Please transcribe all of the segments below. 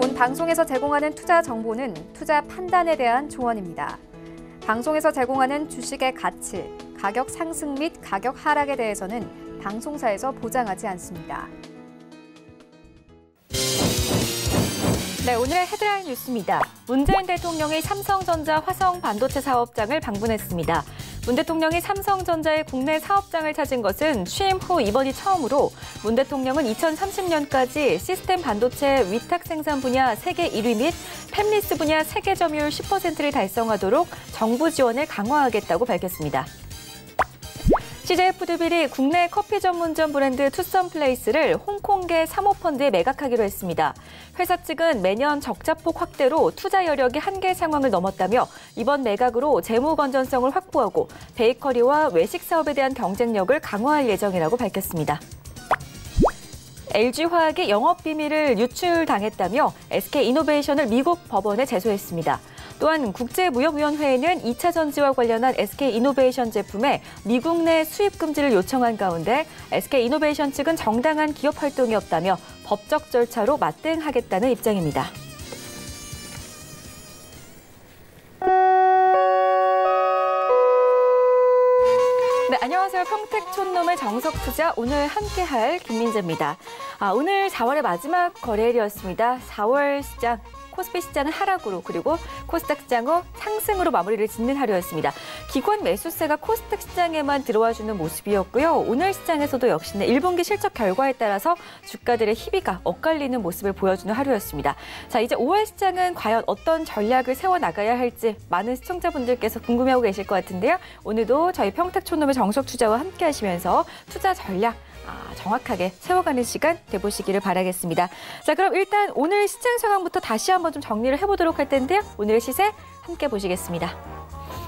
본 방송에서 제공하는 투자 정보는 투자 판단에 대한 조언입니다. 방송에서 제공하는 주식의 가치, 가격 상승 및 가격 하락에 대해서는 방송사에서 보장하지 않습니다. 네, 오늘의 헤드라인 뉴스입니다. 문재인 대통령이 삼성전자 화성 반도체 사업장을 방문했습니다. 문 대통령이 삼성전자의 국내 사업장을 찾은 것은 취임 후 이번이 처음으로 문 대통령은 2030년까지 시스템 반도체 위탁 생산 분야 세계 1위 및 팹리스 분야 세계 점유율 10%를 달성하도록 정부 지원을 강화하겠다고 밝혔습니다. CJ푸드빌이 국내 커피 전문점 브랜드 투썸플레이스를 홍콩계 사모펀드에 매각하기로 했습니다. 회사 측은 매년 적자폭 확대로 투자 여력이 한계 상황을 넘었다며 이번 매각으로 재무 건전성을 확보하고 베이커리와 외식 사업에 대한 경쟁력을 강화할 예정이라고 밝혔습니다. LG화학이 영업비밀을 유출당했다며 SK이노베이션을 미국 법원에 제소했습니다. 또한 국제무역위원회에는 2차 전지와 관련한 SK이노베이션 제품의 미국 내 수입 금지를 요청한 가운데 SK이노베이션 측은 정당한 기업 활동이 없다며 법적 절차로 맞대응하겠다는 입장입니다. 네, 안녕하세요. 평택촌놈의 정석투자 오늘 함께할 김민재입니다. 오늘 4월의 마지막 거래일이었습니다. 4월 시장. 코스피 시장은 하락으로 그리고 코스닥 시장은 상승으로 마무리를 짓는 하루였습니다. 기관 매수세가 코스닥 시장에만 들어와주는 모습이었고요. 오늘 시장에서도 역시나 1분기 실적 결과에 따라서 주가들의 희비가 엇갈리는 모습을 보여주는 하루였습니다. 자, 이제 5월 시장은 과연 어떤 전략을 세워나가야 할지 많은 시청자분들께서 궁금해하고 계실 것 같은데요. 오늘도 저희 평택촌놈의 정석투자와 함께 하시면서 투자 전략 정확하게 세워가는 시간 돼보시기를 바라겠습니다. 자, 그럼 일단 오늘 시장 상황부터 다시 한번 좀 정리를 해보도록 할 텐데요. 오늘의 시세 함께 보시겠습니다.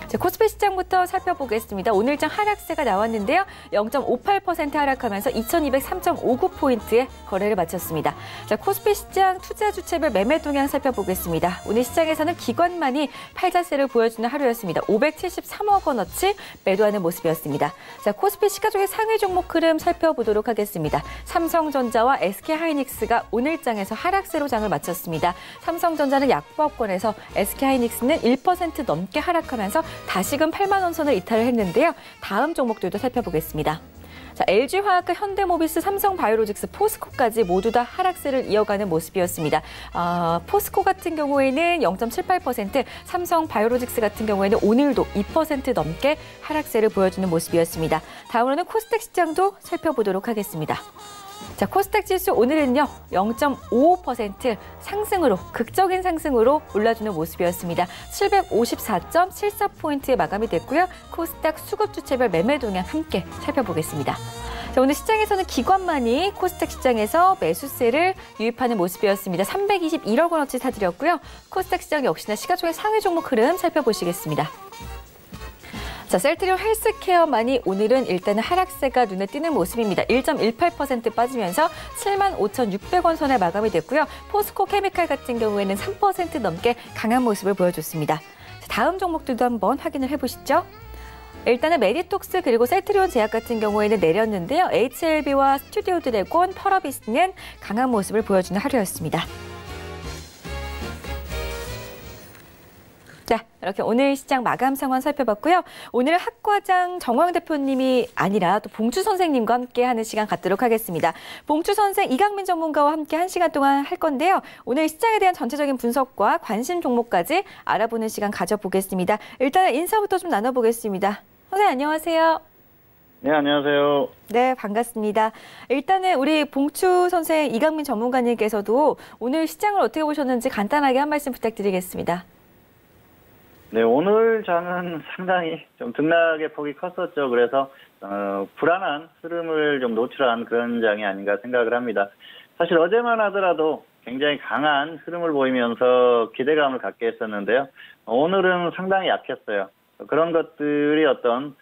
자, 코스피 시장부터 살펴보겠습니다. 오늘장 하락세가 나왔는데요. 0.58% 하락하면서 2203.59포인트의 거래를 마쳤습니다. 자, 코스피 시장 투자 주체별 매매 동향 살펴보겠습니다. 오늘 시장에서는 기관만이 팔자세를 보여주는 하루였습니다. 573억 원어치 매도하는 모습이었습니다. 자, 코스피 시가총액 상위 종목 흐름 살펴보도록 하겠습니다. 삼성전자와 SK하이닉스가 오늘장에서 하락세로 장을 마쳤습니다. 삼성전자는 약보합권에서 SK하이닉스는 1% 넘게 하락하면서 다시금 8만 원 선을 이탈을 했는데요. 다음 종목들도 살펴보겠습니다. 자, LG화학과 현대모비스, 삼성바이오로직스, 포스코까지 모두 다 하락세를 이어가는 모습이었습니다. 포스코 같은 경우에는 0.78%, 삼성바이오로직스 같은 경우에는 오늘도 2% 넘게 하락세를 보여주는 모습이었습니다. 다음으로는 코스닥 시장도 살펴보도록 하겠습니다. 자, 코스닥 지수 오늘은요 0.55% 상승으로 극적인 상승으로 올라주는 모습이었습니다. 754.74포인트에 마감이 됐고요. 코스닥 수급 주체별 매매 동향 함께 살펴보겠습니다. 자, 오늘 시장에서는 기관만이 코스닥 시장에서 매수세를 유입하는 모습이었습니다. 321억 원어치 사들였고요. 코스닥 시장 역시나 시가총액 상위 종목 흐름 살펴보시겠습니다. 자, 셀트리온 헬스케어만이 오늘은 일단은 하락세가 눈에 띄는 모습입니다. 1.18% 빠지면서 75,600원 선에 마감이 됐고요. 포스코 케미칼 같은 경우에는 3% 넘게 강한 모습을 보여줬습니다. 자, 다음 종목들도 한번 확인을 해보시죠. 일단은 메디톡스 그리고 셀트리온 제약 같은 경우에는 내렸는데요. HLB와 스튜디오 드래곤, 펄어비스는 강한 모습을 보여주는 하루였습니다. 자, 이렇게 오늘 시장 마감 상황 살펴봤고요. 오늘 학과장 정황 대표님이 아니라 또 봉추 선생님과 함께하는 시간 갖도록 하겠습니다. 봉추 선생, 이강민 전문가와 함께 1시간 동안 할 건데요. 오늘 시장에 대한 전체적인 분석과 관심 종목까지 알아보는 시간 가져보겠습니다. 일단 인사부터 좀 나눠보겠습니다. 선생님 안녕하세요. 네, 안녕하세요. 네, 반갑습니다. 일단은 우리 봉추 선생, 이강민 전문가님께서도 오늘 시장을 어떻게 보셨는지 간단하게 한 말씀 부탁드리겠습니다. 네, 오늘 장은 상당히 좀 등락의 폭이 컸었죠. 그래서 불안한 흐름을 좀 노출한 그런 장이 아닌가 생각을 합니다. 사실 어제만 하더라도 굉장히 강한 흐름을 보이면서 기대감을 갖게 했었는데요. 오늘은 상당히 약했어요. 그런 것들이 어떤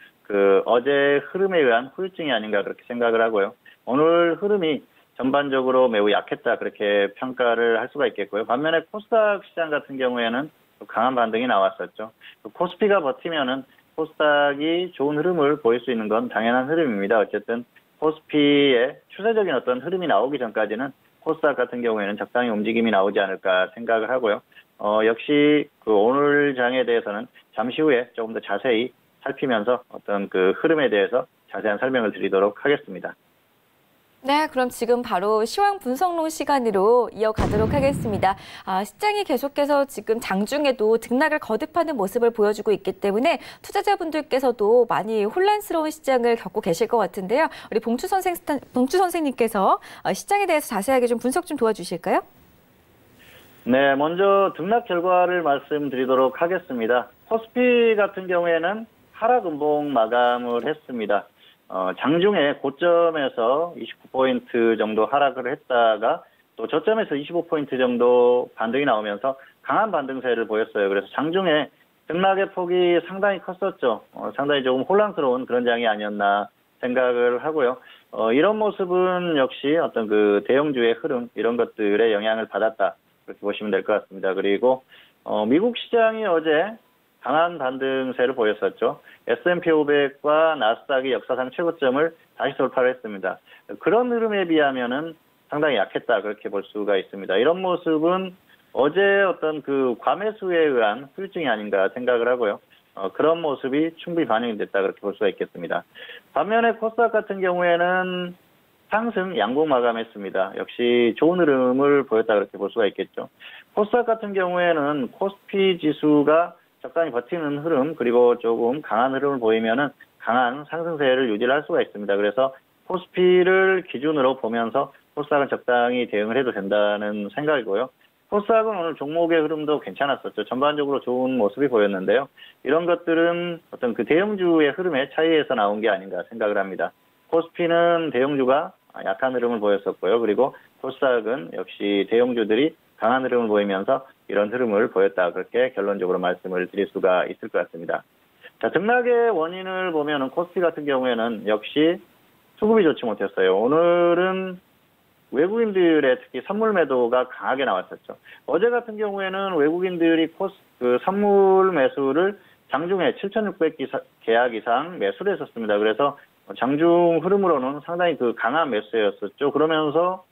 어제 흐름에 의한 후유증이 아닌가 그렇게 생각을 하고요. 오늘 흐름이 전반적으로 매우 약했다 그렇게 평가를 할 수가 있겠고요. 반면에 코스닥 시장 같은 경우에는 강한 반등이 나왔었죠. 코스피가 버티면은 코스닥이 좋은 흐름을 보일 수 있는 건 당연한 흐름입니다. 어쨌든 코스피의 추세적인 어떤 흐름이 나오기 전까지는 코스닥 같은 경우에는 적당히 움직임이 나오지 않을까 생각을 하고요. 역시 그 오늘 장에 대해서는 잠시 후에 조금 더 자세히 살피면서 어떤 그 흐름에 대해서 자세한 설명을 드리도록 하겠습니다. 네, 그럼 지금 바로 시황 분석론 시간으로 이어가도록 하겠습니다. 시장이 계속해서 지금 장중에도 등락을 거듭하는 모습을 보여주고 있기 때문에 투자자분들께서도 많이 혼란스러운 시장을 겪고 계실 것 같은데요. 우리 봉추 선생님께서 시장에 대해서 자세하게 좀 분석 좀 도와주실까요? 네, 먼저 등락 결과를 말씀드리도록 하겠습니다. 코스피 같은 경우에는 하락 음봉 마감을 했습니다. 장중에 고점에서 29포인트 정도 하락을 했다가 또 저점에서 25포인트 정도 반등이 나오면서 강한 반등세를 보였어요. 그래서 장중에 등락의 폭이 상당히 컸었죠. 상당히 조금 혼란스러운 그런 장이 아니었나 생각을 하고요. 이런 모습은 역시 어떤 그 대형주의 흐름 이런 것들의 영향을 받았다. 그렇게 보시면 될 것 같습니다. 그리고 미국 시장이 어제 강한 반등세를 보였었죠. S&P 500과 나스닥이 역사상 최고점을 다시 돌파를 했습니다. 그런 흐름에 비하면은 상당히 약했다 그렇게 볼 수가 있습니다. 이런 모습은 어제 어떤 그 과매수에 의한 후유증이 아닌가 생각을 하고요. 그런 모습이 충분히 반영이 됐다 그렇게 볼 수가 있겠습니다. 반면에 코스닥 같은 경우에는 상승 양봉 마감했습니다. 역시 좋은 흐름을 보였다 그렇게 볼 수가 있겠죠. 코스닥 같은 경우에는 코스피 지수가 적당히 버티는 흐름 그리고 조금 강한 흐름을 보이면은 강한 상승세를 유지를 할 수가 있습니다. 그래서 코스피를 기준으로 보면서 코스닥은 적당히 대응을 해도 된다는 생각이고요. 코스닥은 오늘 종목의 흐름도 괜찮았었죠. 전반적으로 좋은 모습이 보였는데요. 이런 것들은 어떤 그 대형주의 흐름의 차이에서 나온 게 아닌가 생각을 합니다. 코스피는 대형주가 약한 흐름을 보였었고요. 그리고 코스닥은 역시 대형주들이 강한 흐름을 보이면서 이런 흐름을 보였다. 그렇게 결론적으로 말씀을 드릴 수가 있을 것 같습니다. 자, 등락의 원인을 보면은 코스피 같은 경우에는 역시 수급이 좋지 못했어요. 오늘은 외국인들의 특히 선물 매도가 강하게 나왔었죠. 어제 같은 경우에는 외국인들이 선물 매수를 장중에 7,600 계약 이상 매수를 했었습니다. 그래서 장중 흐름으로는 상당히 그 강한 매수였었죠. 그러면서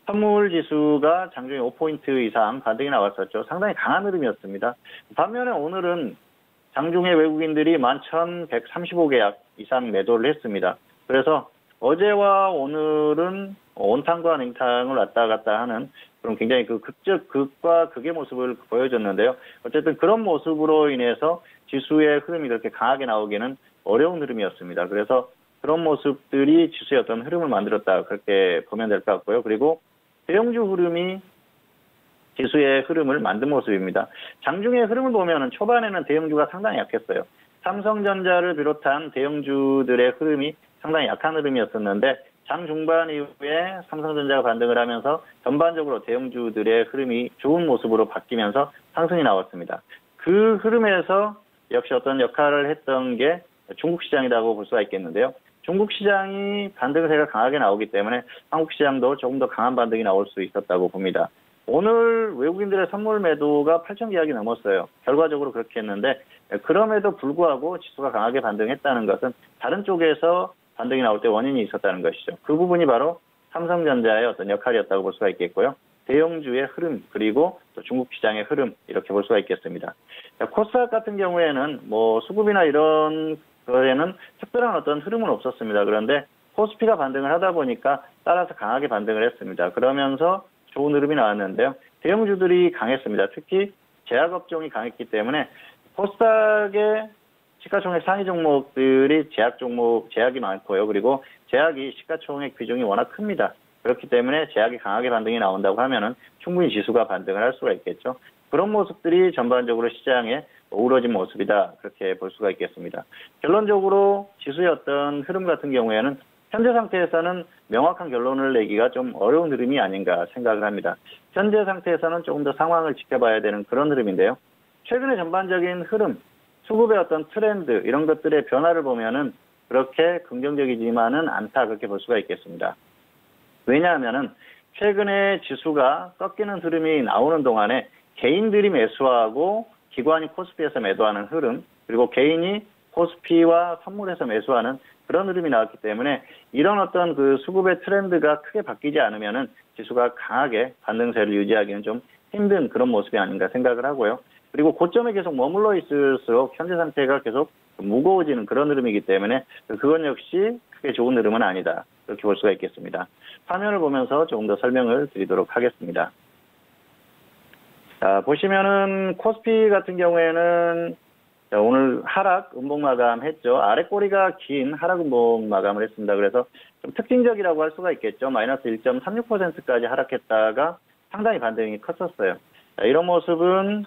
선물 지수가 장중에 5포인트 이상 반등이 나왔었죠. 상당히 강한 흐름이었습니다. 반면에 오늘은 장중에 외국인들이 11,135계약 이상 매도를 했습니다. 그래서 어제와 오늘은 온탕과 냉탕을 왔다 갔다 하는 그런 굉장히 그 극과 극의 모습을 보여줬는데요. 어쨌든 그런 모습으로 인해서 지수의 흐름이 그렇게 강하게 나오기는 어려운 흐름이었습니다. 그래서 그런 모습들이 지수의 어떤 흐름을 만들었다. 그렇게 보면 될 것 같고요. 그리고 대형주 흐름이 지수의 흐름을 만든 모습입니다. 장중의 흐름을 보면은 초반에는 대형주가 상당히 약했어요. 삼성전자를 비롯한 대형주들의 흐름이 상당히 약한 흐름이었었는데 장 중반 이후에 삼성전자가 반등을 하면서 전반적으로 대형주들의 흐름이 좋은 모습으로 바뀌면서 상승이 나왔습니다. 그 흐름에서 역시 어떤 역할을 했던 게 중국 시장이라고 볼 수가 있겠는데요. 중국 시장이 반등세가 강하게 나오기 때문에 한국 시장도 조금 더 강한 반등이 나올 수 있었다고 봅니다. 오늘 외국인들의 선물 매도가 8,000계약이 넘었어요. 결과적으로 그렇게 했는데 그럼에도 불구하고 지수가 강하게 반등했다는 것은 다른 쪽에서 반등이 나올 때 원인이 있었다는 것이죠. 그 부분이 바로 삼성전자의 어떤 역할이었다고 볼 수가 있겠고요. 대형주의 흐름 그리고 또 중국 시장의 흐름 이렇게 볼 수가 있겠습니다. 자, 코스닥 같은 경우에는 뭐 수급이나 이런 거에는 특별한 어떤 흐름은 없었습니다. 그런데 코스피가 반등을 하다 보니까 따라서 강하게 반등을 했습니다. 그러면서 좋은 흐름이 나왔는데요. 대형주들이 강했습니다. 특히 제약업종이 강했기 때문에 코스닥의 시가총액 상위 종목들이 제약이 많고요. 그리고 제약이 시가총액 비중이 워낙 큽니다. 그렇기 때문에 제약이 강하게 반등이 나온다고 하면은 충분히 지수가 반등을 할 수가 있겠죠. 그런 모습들이 전반적으로 시장에 어우러진 모습이다. 그렇게 볼 수가 있겠습니다. 결론적으로 지수의 어떤 흐름 같은 경우에는 현재 상태에서는 명확한 결론을 내기가 좀 어려운 흐름이 아닌가 생각을 합니다. 현재 상태에서는 조금 더 상황을 지켜봐야 되는 그런 흐름인데요. 최근의 전반적인 흐름, 수급의 어떤 트렌드 이런 것들의 변화를 보면은 그렇게 긍정적이지만은 않다 그렇게 볼 수가 있겠습니다. 왜냐하면은 최근에 지수가 꺾이는 흐름이 나오는 동안에 개인들이 매수하고 기관이 코스피에서 매도하는 흐름 그리고 개인이 코스피와 선물에서 매수하는 그런 흐름이 나왔기 때문에 이런 어떤 그 수급의 트렌드가 크게 바뀌지 않으면은 지수가 강하게 반등세를 유지하기는 좀 힘든 그런 모습이 아닌가 생각을 하고요. 그리고 고점에 계속 머물러 있을수록 현재 상태가 계속 무거워지는 그런 흐름이기 때문에 그건 역시 크게 좋은 흐름은 아니다. 그렇게 볼 수가 있겠습니다. 화면을 보면서 조금 더 설명을 드리도록 하겠습니다. 자, 보시면은 코스피 같은 경우에는 오늘 하락 음봉 마감했죠. 아래 꼬리가 긴 하락 음봉 마감을 했습니다. 그래서 좀 특징적이라고 할 수가 있겠죠. 마이너스 1.36%까지 하락했다가 상당히 반등이 컸었어요. 자, 이런 모습은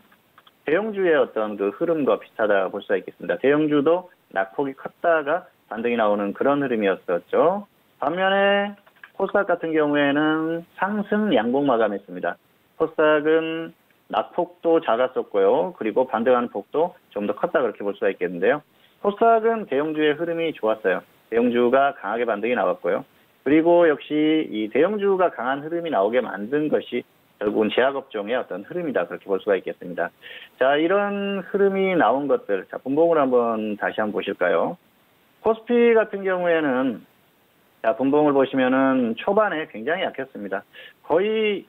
대형주의 어떤 그 흐름과 비슷하다 볼 수가 있겠습니다. 대형주도 낙폭이 컸다가 반등이 나오는 그런 흐름이었었죠. 반면에 코스닥 같은 경우에는 상승 양봉 마감했습니다. 코스닥은 낙폭도 작았었고요. 그리고 반등하는 폭도 좀 더 컸다 그렇게 볼 수가 있겠는데요. 코스닥은 대형주의 흐름이 좋았어요. 대형주가 강하게 반등이 나왔고요. 그리고 역시 이 대형주가 강한 흐름이 나오게 만든 것이 결국은 제약업종의 어떤 흐름이다 그렇게 볼 수가 있겠습니다. 자, 이런 흐름이 나온 것들, 자, 분봉을 다시 한번 보실까요? 코스피 같은 경우에는 자, 분봉을 보시면은 초반에 굉장히 약했습니다. 거의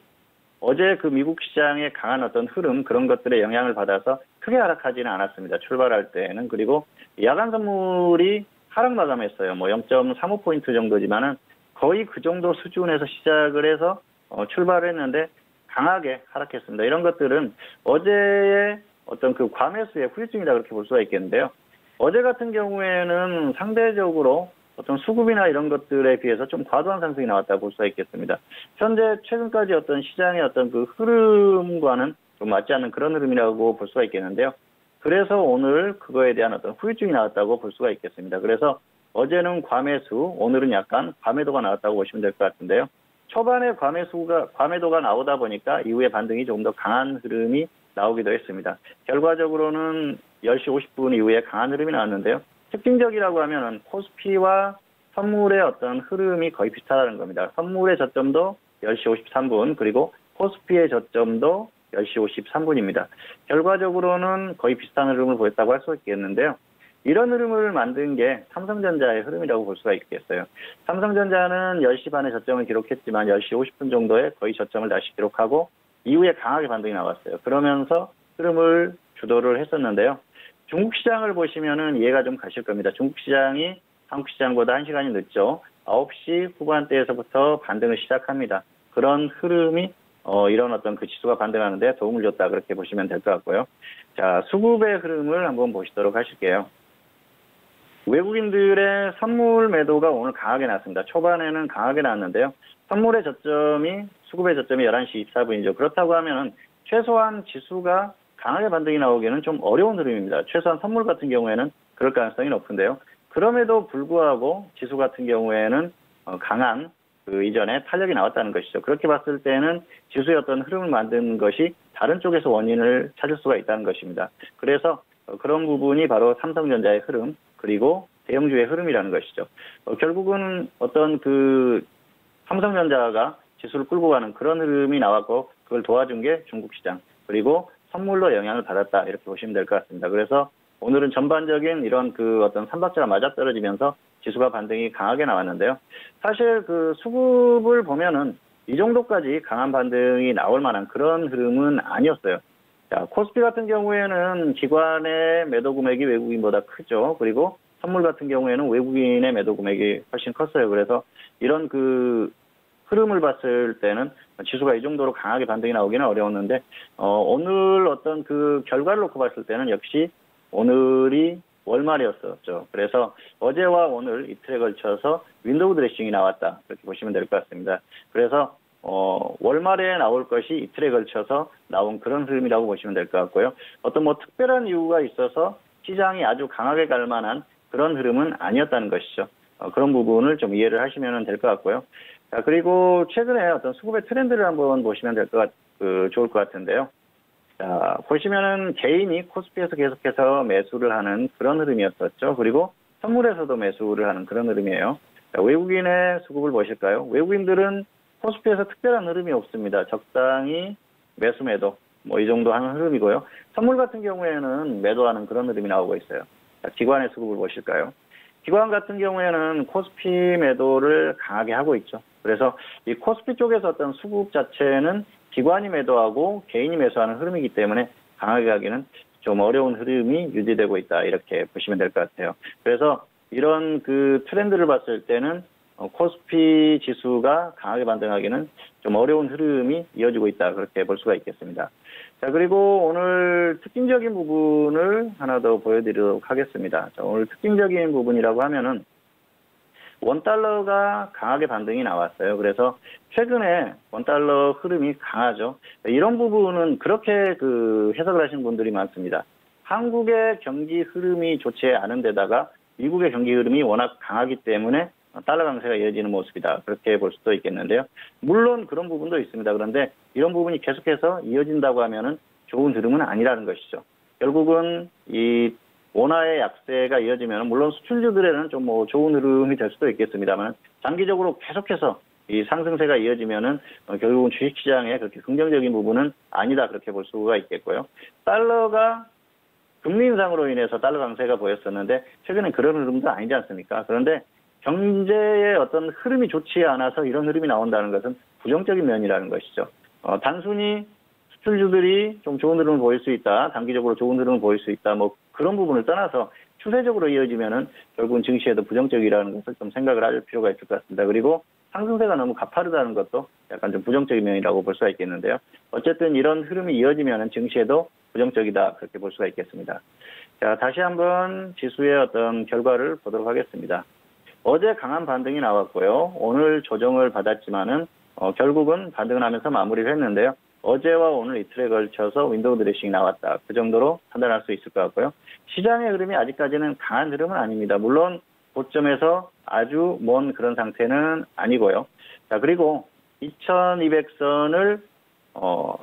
어제 그 미국 시장의 강한 어떤 흐름 그런 것들의 영향을 받아서 크게 하락하지는 않았습니다. 출발할 때는. 그리고 야간 선물이 하락 마감했어요. 뭐 0.35포인트 정도지만은 거의 그 정도 수준에서 시작을 해서 출발을 했는데 강하게 하락했습니다. 이런 것들은 어제의 어떤 그 과매수의 후유증이다 그렇게 볼 수가 있겠는데요. 어제 같은 경우에는 상대적으로 어떤 수급이나 이런 것들에 비해서 좀 과도한 상승이 나왔다고 볼 수가 있겠습니다. 현재 최근까지 어떤 시장의 어떤 그 흐름과는 좀 맞지 않는 그런 흐름이라고 볼 수가 있겠는데요. 그래서 오늘 그거에 대한 어떤 후유증이 나왔다고 볼 수가 있겠습니다. 그래서 어제는 과매수, 오늘은 약간 과매도가 나왔다고 보시면 될 것 같은데요. 초반에 과매도가 나오다 보니까 이후에 반등이 조금 더 강한 흐름이 나오기도 했습니다. 결과적으로는 10시 50분 이후에 강한 흐름이 나왔는데요. 특징적이라고 하면은 코스피와 선물의 어떤 흐름이 거의 비슷하다는 겁니다. 선물의 저점도 10시 53분, 그리고 코스피의 저점도 10시 53분입니다. 결과적으로는 거의 비슷한 흐름을 보였다고 할 수 있겠는데요. 이런 흐름을 만든 게 삼성전자의 흐름이라고 볼 수가 있겠어요. 삼성전자는 10시 반에 저점을 기록했지만 10시 50분 정도에 거의 저점을 다시 기록하고 이후에 강하게 반등이 나왔어요. 그러면서 흐름을 주도를 했었는데요. 중국 시장을 보시면은 이해가 좀 가실 겁니다. 중국 시장이 한국 시장보다 1시간이 늦죠. 9시 후반대에서부터 반등을 시작합니다. 그런 흐름이 이런 어떤 그 지수가 반등하는데 도움을 줬다 그렇게 보시면 될 것 같고요. 자, 수급의 흐름을 한번 보시도록 하실게요. 외국인들의 선물 매도가 오늘 강하게 났습니다. 초반에는 강하게 났는데요. 선물의 저점이 수급의 저점이 11시 24분이죠. 그렇다고 하면은 최소한 지수가 강하게 반등이 나오기에는 좀 어려운 흐름입니다. 최소한 선물 같은 경우에는 그럴 가능성이 높은데요. 그럼에도 불구하고 지수 같은 경우에는 강한 그 이전에 탄력이 나왔다는 것이죠. 그렇게 봤을 때는 지수의 어떤 흐름을 만든 것이 다른 쪽에서 원인을 찾을 수가 있다는 것입니다. 그래서 그런 부분이 바로 삼성전자의 흐름 그리고 대형주의 흐름이라는 것이죠. 결국은 어떤 그 삼성전자가 지수를 끌고 가는 그런 흐름이 나왔고 그걸 도와준 게 중국 시장 그리고 선물로 영향을 받았다 이렇게 보시면 될 것 같습니다. 그래서 오늘은 전반적인 이런 그 어떤 삼박자가 맞아떨어지면서 지수가 반등이 강하게 나왔는데요. 사실 그 수급을 보면은 이 정도까지 강한 반등이 나올 만한 그런 흐름은 아니었어요. 자, 코스피 같은 경우에는 기관의 매도 금액이 외국인보다 크죠. 그리고 선물 같은 경우에는 외국인의 매도 금액이 훨씬 컸어요. 그래서 이런 그 흐름을 봤을 때는 지수가 이 정도로 강하게 반등이 나오기는 어려웠는데 오늘 어떤 그 결과를 놓고 봤을 때는 역시 오늘이 월말이었었죠. 그래서 어제와 오늘 이틀에 걸쳐서 윈도우 드레싱이 나왔다. 그렇게 보시면 될 것 같습니다. 그래서 월말에 나올 것이 이틀에 걸쳐서 나온 그런 흐름이라고 보시면 될 것 같고요. 어떤 뭐 특별한 이유가 있어서 시장이 아주 강하게 갈 만한 그런 흐름은 아니었다는 것이죠. 그런 부분을 좀 이해를 하시면 될 것 같고요. 자, 그리고 최근에 어떤 수급의 트렌드를 한번 보시면 좋을 것 같은데요. 자, 보시면은 개인이 코스피에서 계속해서 매수를 하는 그런 흐름이었었죠. 그리고 선물에서도 매수를 하는 그런 흐름이에요. 자, 외국인의 수급을 보실까요? 외국인들은 코스피에서 특별한 흐름이 없습니다. 적당히 매수 매도 뭐 이 정도 하는 흐름이고요. 선물 같은 경우에는 매도하는 그런 흐름이 나오고 있어요. 자, 기관의 수급을 보실까요? 기관 같은 경우에는 코스피 매도를 강하게 하고 있죠. 그래서 이 코스피 쪽에서 어떤 수급 자체는 기관이 매도하고 개인이 매수하는 흐름이기 때문에 강하게 가기는 좀 어려운 흐름이 유지되고 있다. 이렇게 보시면 될 것 같아요. 그래서 이런 그 트렌드를 봤을 때는 코스피 지수가 강하게 반등하기는 좀 어려운 흐름이 이어지고 있다. 그렇게 볼 수가 있겠습니다. 자, 그리고 오늘 특징적인 부분을 하나 더 보여드리도록 하겠습니다. 자, 오늘 특징적인 부분이라고 하면은 원달러가 강하게 반등이 나왔어요. 그래서 최근에 원달러 흐름이 강하죠. 이런 부분은 그렇게 그 해석을 하시는 분들이 많습니다. 한국의 경기 흐름이 좋지 않은 데다가 미국의 경기 흐름이 워낙 강하기 때문에 달러 강세가 이어지는 모습이다. 그렇게 볼 수도 있겠는데요. 물론 그런 부분도 있습니다. 그런데 이런 부분이 계속해서 이어진다고 하면은 좋은 흐름은 아니라는 것이죠. 결국은 이 원화의 약세가 이어지면 물론 수출주들에는 좀 뭐 좋은 흐름이 될 수도 있겠습니다만 장기적으로 계속해서 이 상승세가 이어지면은 결국은 주식시장에 그렇게 긍정적인 부분은 아니다. 그렇게 볼 수가 있겠고요. 달러가 금리 인상으로 인해서 달러 강세가 보였었는데 최근엔 그런 흐름도 아니지 않습니까? 그런데 경제의 어떤 흐름이 좋지 않아서 이런 흐름이 나온다는 것은 부정적인 면이라는 것이죠. 단순히 수출주들이 좀 좋은 흐름을 보일 수 있다. 단기적으로 좋은 흐름을 보일 수 있다. 뭐 그런 부분을 떠나서 추세적으로 이어지면은 결국은 증시에도 부정적이라는 것을 좀 생각을 할 필요가 있을 것 같습니다. 그리고 상승세가 너무 가파르다는 것도 약간 좀 부정적인 면이라고 볼 수가 있겠는데요. 어쨌든 이런 흐름이 이어지면은 증시에도 부정적이다. 그렇게 볼 수가 있겠습니다. 자, 다시 한번 지수의 어떤 결과를 보도록 하겠습니다. 어제 강한 반등이 나왔고요. 오늘 조정을 받았지만은 결국은 반등을 하면서 마무리를 했는데요. 어제와 오늘 이틀에 걸쳐서 윈도우 드레싱이 나왔다. 그 정도로 판단할 수 있을 것 같고요. 시장의 흐름이 아직까지는 강한 흐름은 아닙니다. 물론 고점에서 아주 먼 그런 상태는 아니고요. 자, 그리고 2200선을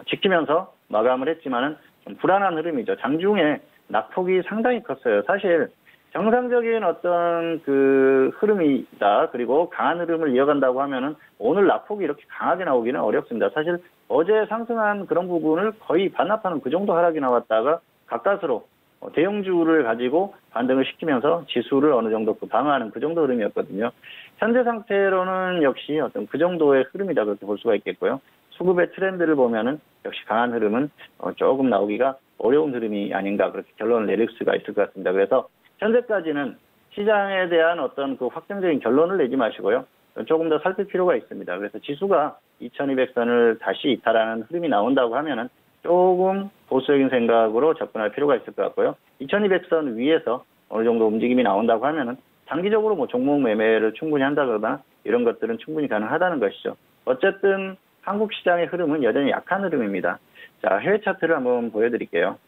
지키면서 마감을 했지만은 좀 불안한 흐름이죠. 장중에 낙폭이 상당히 컸어요. 사실 정상적인 어떤 그 흐름이다. 그리고 강한 흐름을 이어간다고 하면은 오늘 낙폭이 이렇게 강하게 나오기는 어렵습니다. 사실 어제 상승한 그런 부분을 거의 반납하는 그 정도 하락이 나왔다가 가까스로 대형주를 가지고 반등을 시키면서 지수를 어느 정도 방어하는 그 정도 흐름이었거든요. 현재 상태로는 역시 어떤 그 정도의 흐름이다 그렇게 볼 수가 있겠고요. 수급의 트렌드를 보면은 역시 강한 흐름은 조금 나오기가 어려운 흐름이 아닌가 그렇게 결론을 내릴 수가 있을 것 같습니다. 그래서 현재까지는 시장에 대한 어떤 그 확정적인 결론을 내지 마시고요. 조금 더 살필 필요가 있습니다. 그래서 지수가 2200선을 다시 이탈하는 흐름이 나온다고 하면은 조금 보수적인 생각으로 접근할 필요가 있을 것 같고요. 2200선 위에서 어느 정도 움직임이 나온다고 하면은 단기적으로 뭐 종목 매매를 충분히 한다거나 이런 것들은 충분히 가능하다는 것이죠. 어쨌든 한국 시장의 흐름은 여전히 약한 흐름입니다. 자, 해외 차트를 한번 보여드릴게요.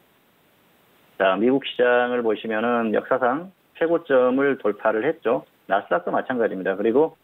자, 미국 시장을 보시면은 역사상 최고점을 돌파를 했죠. 나스닥도 마찬가지입니다. 그리고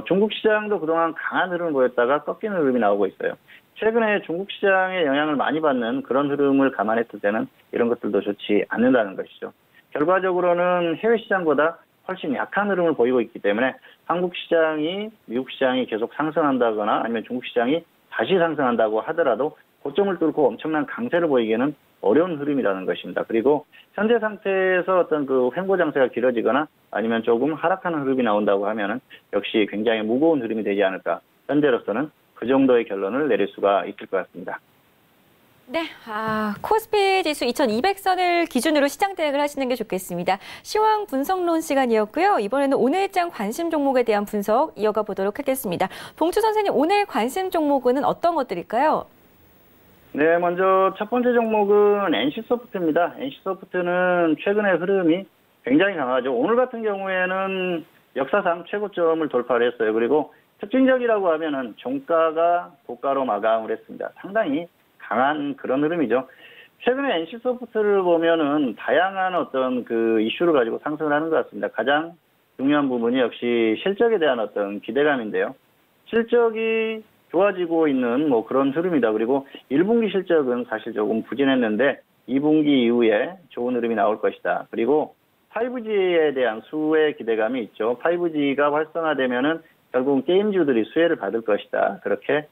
중국 시장도 그동안 강한 흐름을 보였다가 꺾이는 흐름이 나오고 있어요. 최근에 중국 시장의 영향을 많이 받는 그런 흐름을 감안했을 때는 이런 것들도 좋지 않는다는 것이죠. 결과적으로는 해외 시장보다 훨씬 약한 흐름을 보이고 있기 때문에 한국 시장이 미국 시장이 계속 상승한다거나 아니면 중국 시장이 다시 상승한다고 하더라도 고점을 뚫고 엄청난 강세를 보이기에는 어려운 흐름이라는 것입니다. 그리고 현재 상태에서 어떤 그 횡보 장세가 길어지거나 아니면 조금 하락하는 흐름이 나온다고 하면은 역시 굉장히 무거운 흐름이 되지 않을까. 현재로서는 그 정도의 결론을 내릴 수가 있을 것 같습니다. 네, 코스피 지수 2200선을 기준으로 시장 대응을 하시는 게 좋겠습니다. 시황 분석론 시간이었고요. 이번에는 오늘장 관심 종목에 대한 분석 이어가 보도록 하겠습니다. 봉투 선생님, 오늘 관심 종목은 어떤 것들일까요? 네, 먼저 첫 번째 종목은 NC소프트입니다. NC소프트는 최근의 흐름이 굉장히 강하죠. 오늘 같은 경우에는 역사상 최고점을 돌파를 했어요. 그리고 특징적이라고 하면은 종가가 고가로 마감을 했습니다. 상당히 강한 그런 흐름이죠. 최근에 NC소프트를 보면은 다양한 어떤 그 이슈를 가지고 상승을 하는 것 같습니다. 가장 중요한 부분이 역시 실적에 대한 어떤 기대감인데요. 실적이 좋아지고 있는 뭐 그런 흐름이다. 그리고 1분기 실적은 사실 조금 부진했는데 2분기 이후에 좋은 흐름이 나올 것이다. 그리고 5G에 대한 수혜 기대감이 있죠. 5G가 활성화되면은 결국은 게임주들이 수혜를 받을 것이다. 그렇게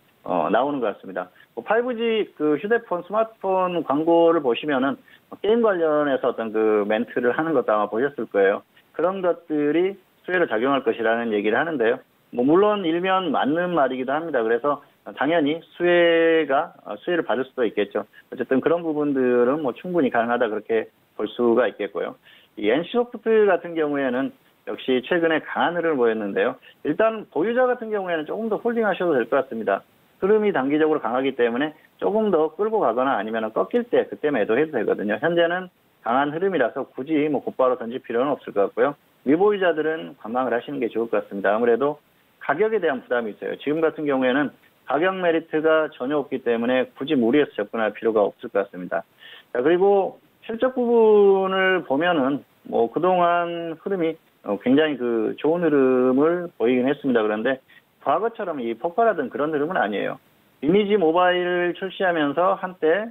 나오는 것 같습니다. 5G 그 휴대폰, 스마트폰 광고를 보시면은 게임 관련해서 어떤 그 멘트를 하는 것도 아마 보셨을 거예요. 그런 것들이 수혜로 작용할 것이라는 얘기를 하는데요. 뭐 물론 일면 맞는 말이기도 합니다. 그래서 당연히 수혜를 받을 수도 있겠죠. 어쨌든 그런 부분들은 뭐 충분히 가능하다 그렇게 볼 수가 있겠고요. 이 NC소프트 같은 경우에는 역시 최근에 강한 흐름을 보였는데요. 일단 보유자 같은 경우에는 조금 더 홀딩하셔도 될 것 같습니다. 흐름이 단기적으로 강하기 때문에 조금 더 끌고 가거나 아니면 꺾일 때 그때 매도해도 되거든요. 현재는 강한 흐름이라서 굳이 뭐 곧바로 던질 필요는 없을 것 같고요. 미보유자들은 관망을 하시는 게 좋을 것 같습니다. 아무래도 가격에 대한 부담이 있어요. 지금 같은 경우에는 가격 메리트가 전혀 없기 때문에 굳이 무리해서 접근할 필요가 없을 것 같습니다. 자, 그리고 실적 부분을 보면은 뭐 그동안 흐름이 굉장히 좋은 흐름을 보이긴 했습니다. 그런데 과거처럼 이 폭발하던 그런 흐름은 아니에요. 리니지 모바일을 출시하면서 한때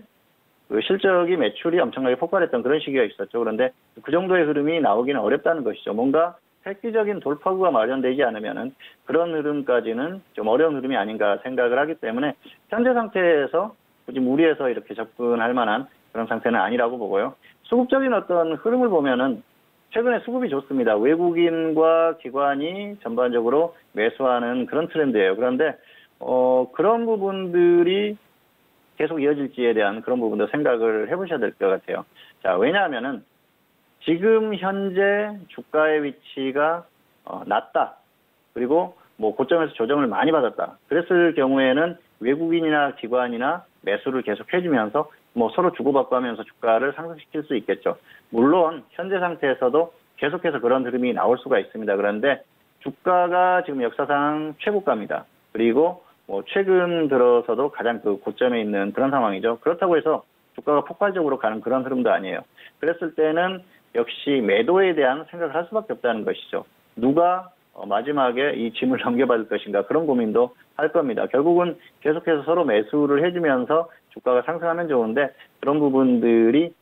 실적이 매출이 엄청나게 폭발했던 그런 시기가 있었죠. 그런데 그 정도의 흐름이 나오기는 어렵다는 것이죠. 뭔가 획기적인 돌파구가 마련되지 않으면은 그런 흐름까지는 좀 어려운 흐름이 아닌가 생각을 하기 때문에 현재 상태에서 굳이 무리해서 이렇게 접근할 만한 그런 상태는 아니라고 보고요. 수급적인 어떤 흐름을 보면은 최근에 수급이 좋습니다. 외국인과 기관이 전반적으로 매수하는 그런 트렌드예요. 그런데 그런 부분들이 계속 이어질지에 대한 그런 부분도 생각을 해보셔야 될 것 같아요. 자, 왜냐하면은 지금 현재 주가의 위치가 낮다. 그리고 뭐 고점에서 조정을 많이 받았다. 그랬을 경우에는 외국인이나 기관이나 매수를 계속 해주면서 뭐 서로 주고받고 하면서 주가를 상승시킬 수 있겠죠. 물론 현재 상태에서도 계속해서 그런 흐름이 나올 수가 있습니다. 그런데 주가가 지금 역사상 최고가입니다. 그리고 뭐 최근 들어서도 가장 고점에 있는 그런 상황이죠. 그렇다고 해서 주가가 폭발적으로 가는 그런 흐름도 아니에요. 그랬을 때는 역시 매도에 대한 생각을 할 수밖에 없다는 것이죠. 누가 마지막에 이 짐을 넘겨받을 것인가 그런 고민도 할 겁니다. 결국은 계속해서 서로 매수를 해주면서 주가가 상승하면 좋은데 그런 부분들이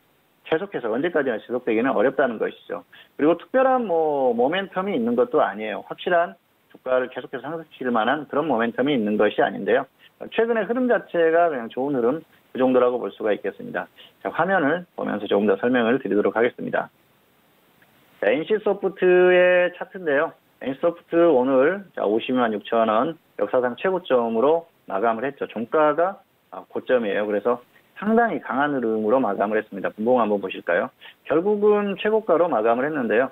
계속해서 언제까지나 지속되기는 어렵다는 것이죠. 그리고 특별한 뭐 모멘텀이 있는 것도 아니에요. 확실한 주가를 계속해서 상승시킬 만한 그런 모멘텀이 있는 것이 아닌데요. 최근의 흐름 자체가 그냥 좋은 흐름 그 정도라고 볼 수가 있겠습니다. 자, 화면을 보면서 조금 더 설명을 드리도록 하겠습니다. 자, NC소프트의 차트인데요. NC소프트 오늘 52만 6천 원 역사상 최고점으로 마감을 했죠. 종가가 고점이에요. 그래서 상당히 강한 흐름으로 마감을 했습니다. 분봉 한번 보실까요? 결국은 최고가로 마감을 했는데요.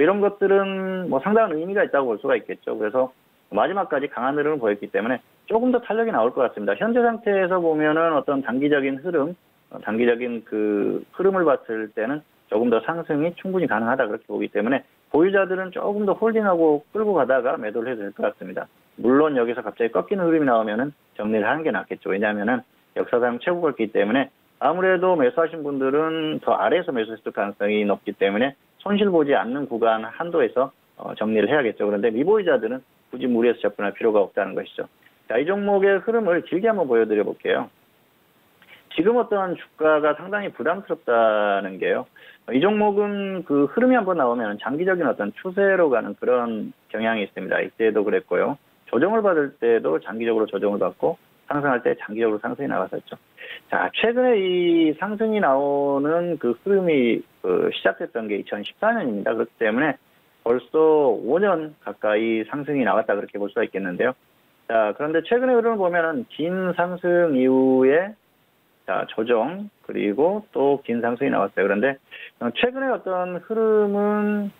이런 것들은 뭐 상당한 의미가 있다고 볼 수가 있겠죠. 그래서 마지막까지 강한 흐름을 보였기 때문에 조금 더 탄력이 나올 것 같습니다. 현재 상태에서 보면은 어떤 단기적인 흐름, 단기적인 흐름을 봤을 때는 조금 더 상승이 충분히 가능하다 그렇게 보기 때문에 보유자들은 조금 더 홀딩하고 끌고 가다가 매도를 해도 될 것 같습니다. 물론 여기서 갑자기 꺾이는 흐름이 나오면은 정리를 하는 게 낫겠죠. 왜냐하면은 역사상 최고가였기 때문에 아무래도 매수하신 분들은 더 아래에서 매수했을 가능성이 높기 때문에 손실 보지 않는 구간 한도에서 정리를 해야겠죠. 그런데 미보유자들은 굳이 무리해서 접근할 필요가 없다는 것이죠. 자, 이 종목의 흐름을 길게 한번 보여드려 볼게요. 지금 어떤 주가가 상당히 부담스럽다는 게요. 이 종목은 흐름이 한번 나오면 장기적인 어떤 추세로 가는 그런 경향이 있습니다. 이때도 그랬고요. 조정을 받을 때도 장기적으로 조정을 받고 상승할 때 장기적으로 상승이 나갔었죠. 자, 최근에 이 상승이 나오는 흐름이 시작됐던 게 2014년입니다. 그렇기 때문에 벌써 5년 가까이 상승이 나왔다 그렇게 볼 수가 있겠는데요. 자, 그런데 최근의 흐름을 보면은 긴 상승 이후에 조정 그리고 또 긴 상승이 나왔어요. 그런데 최근에 어떤 흐름은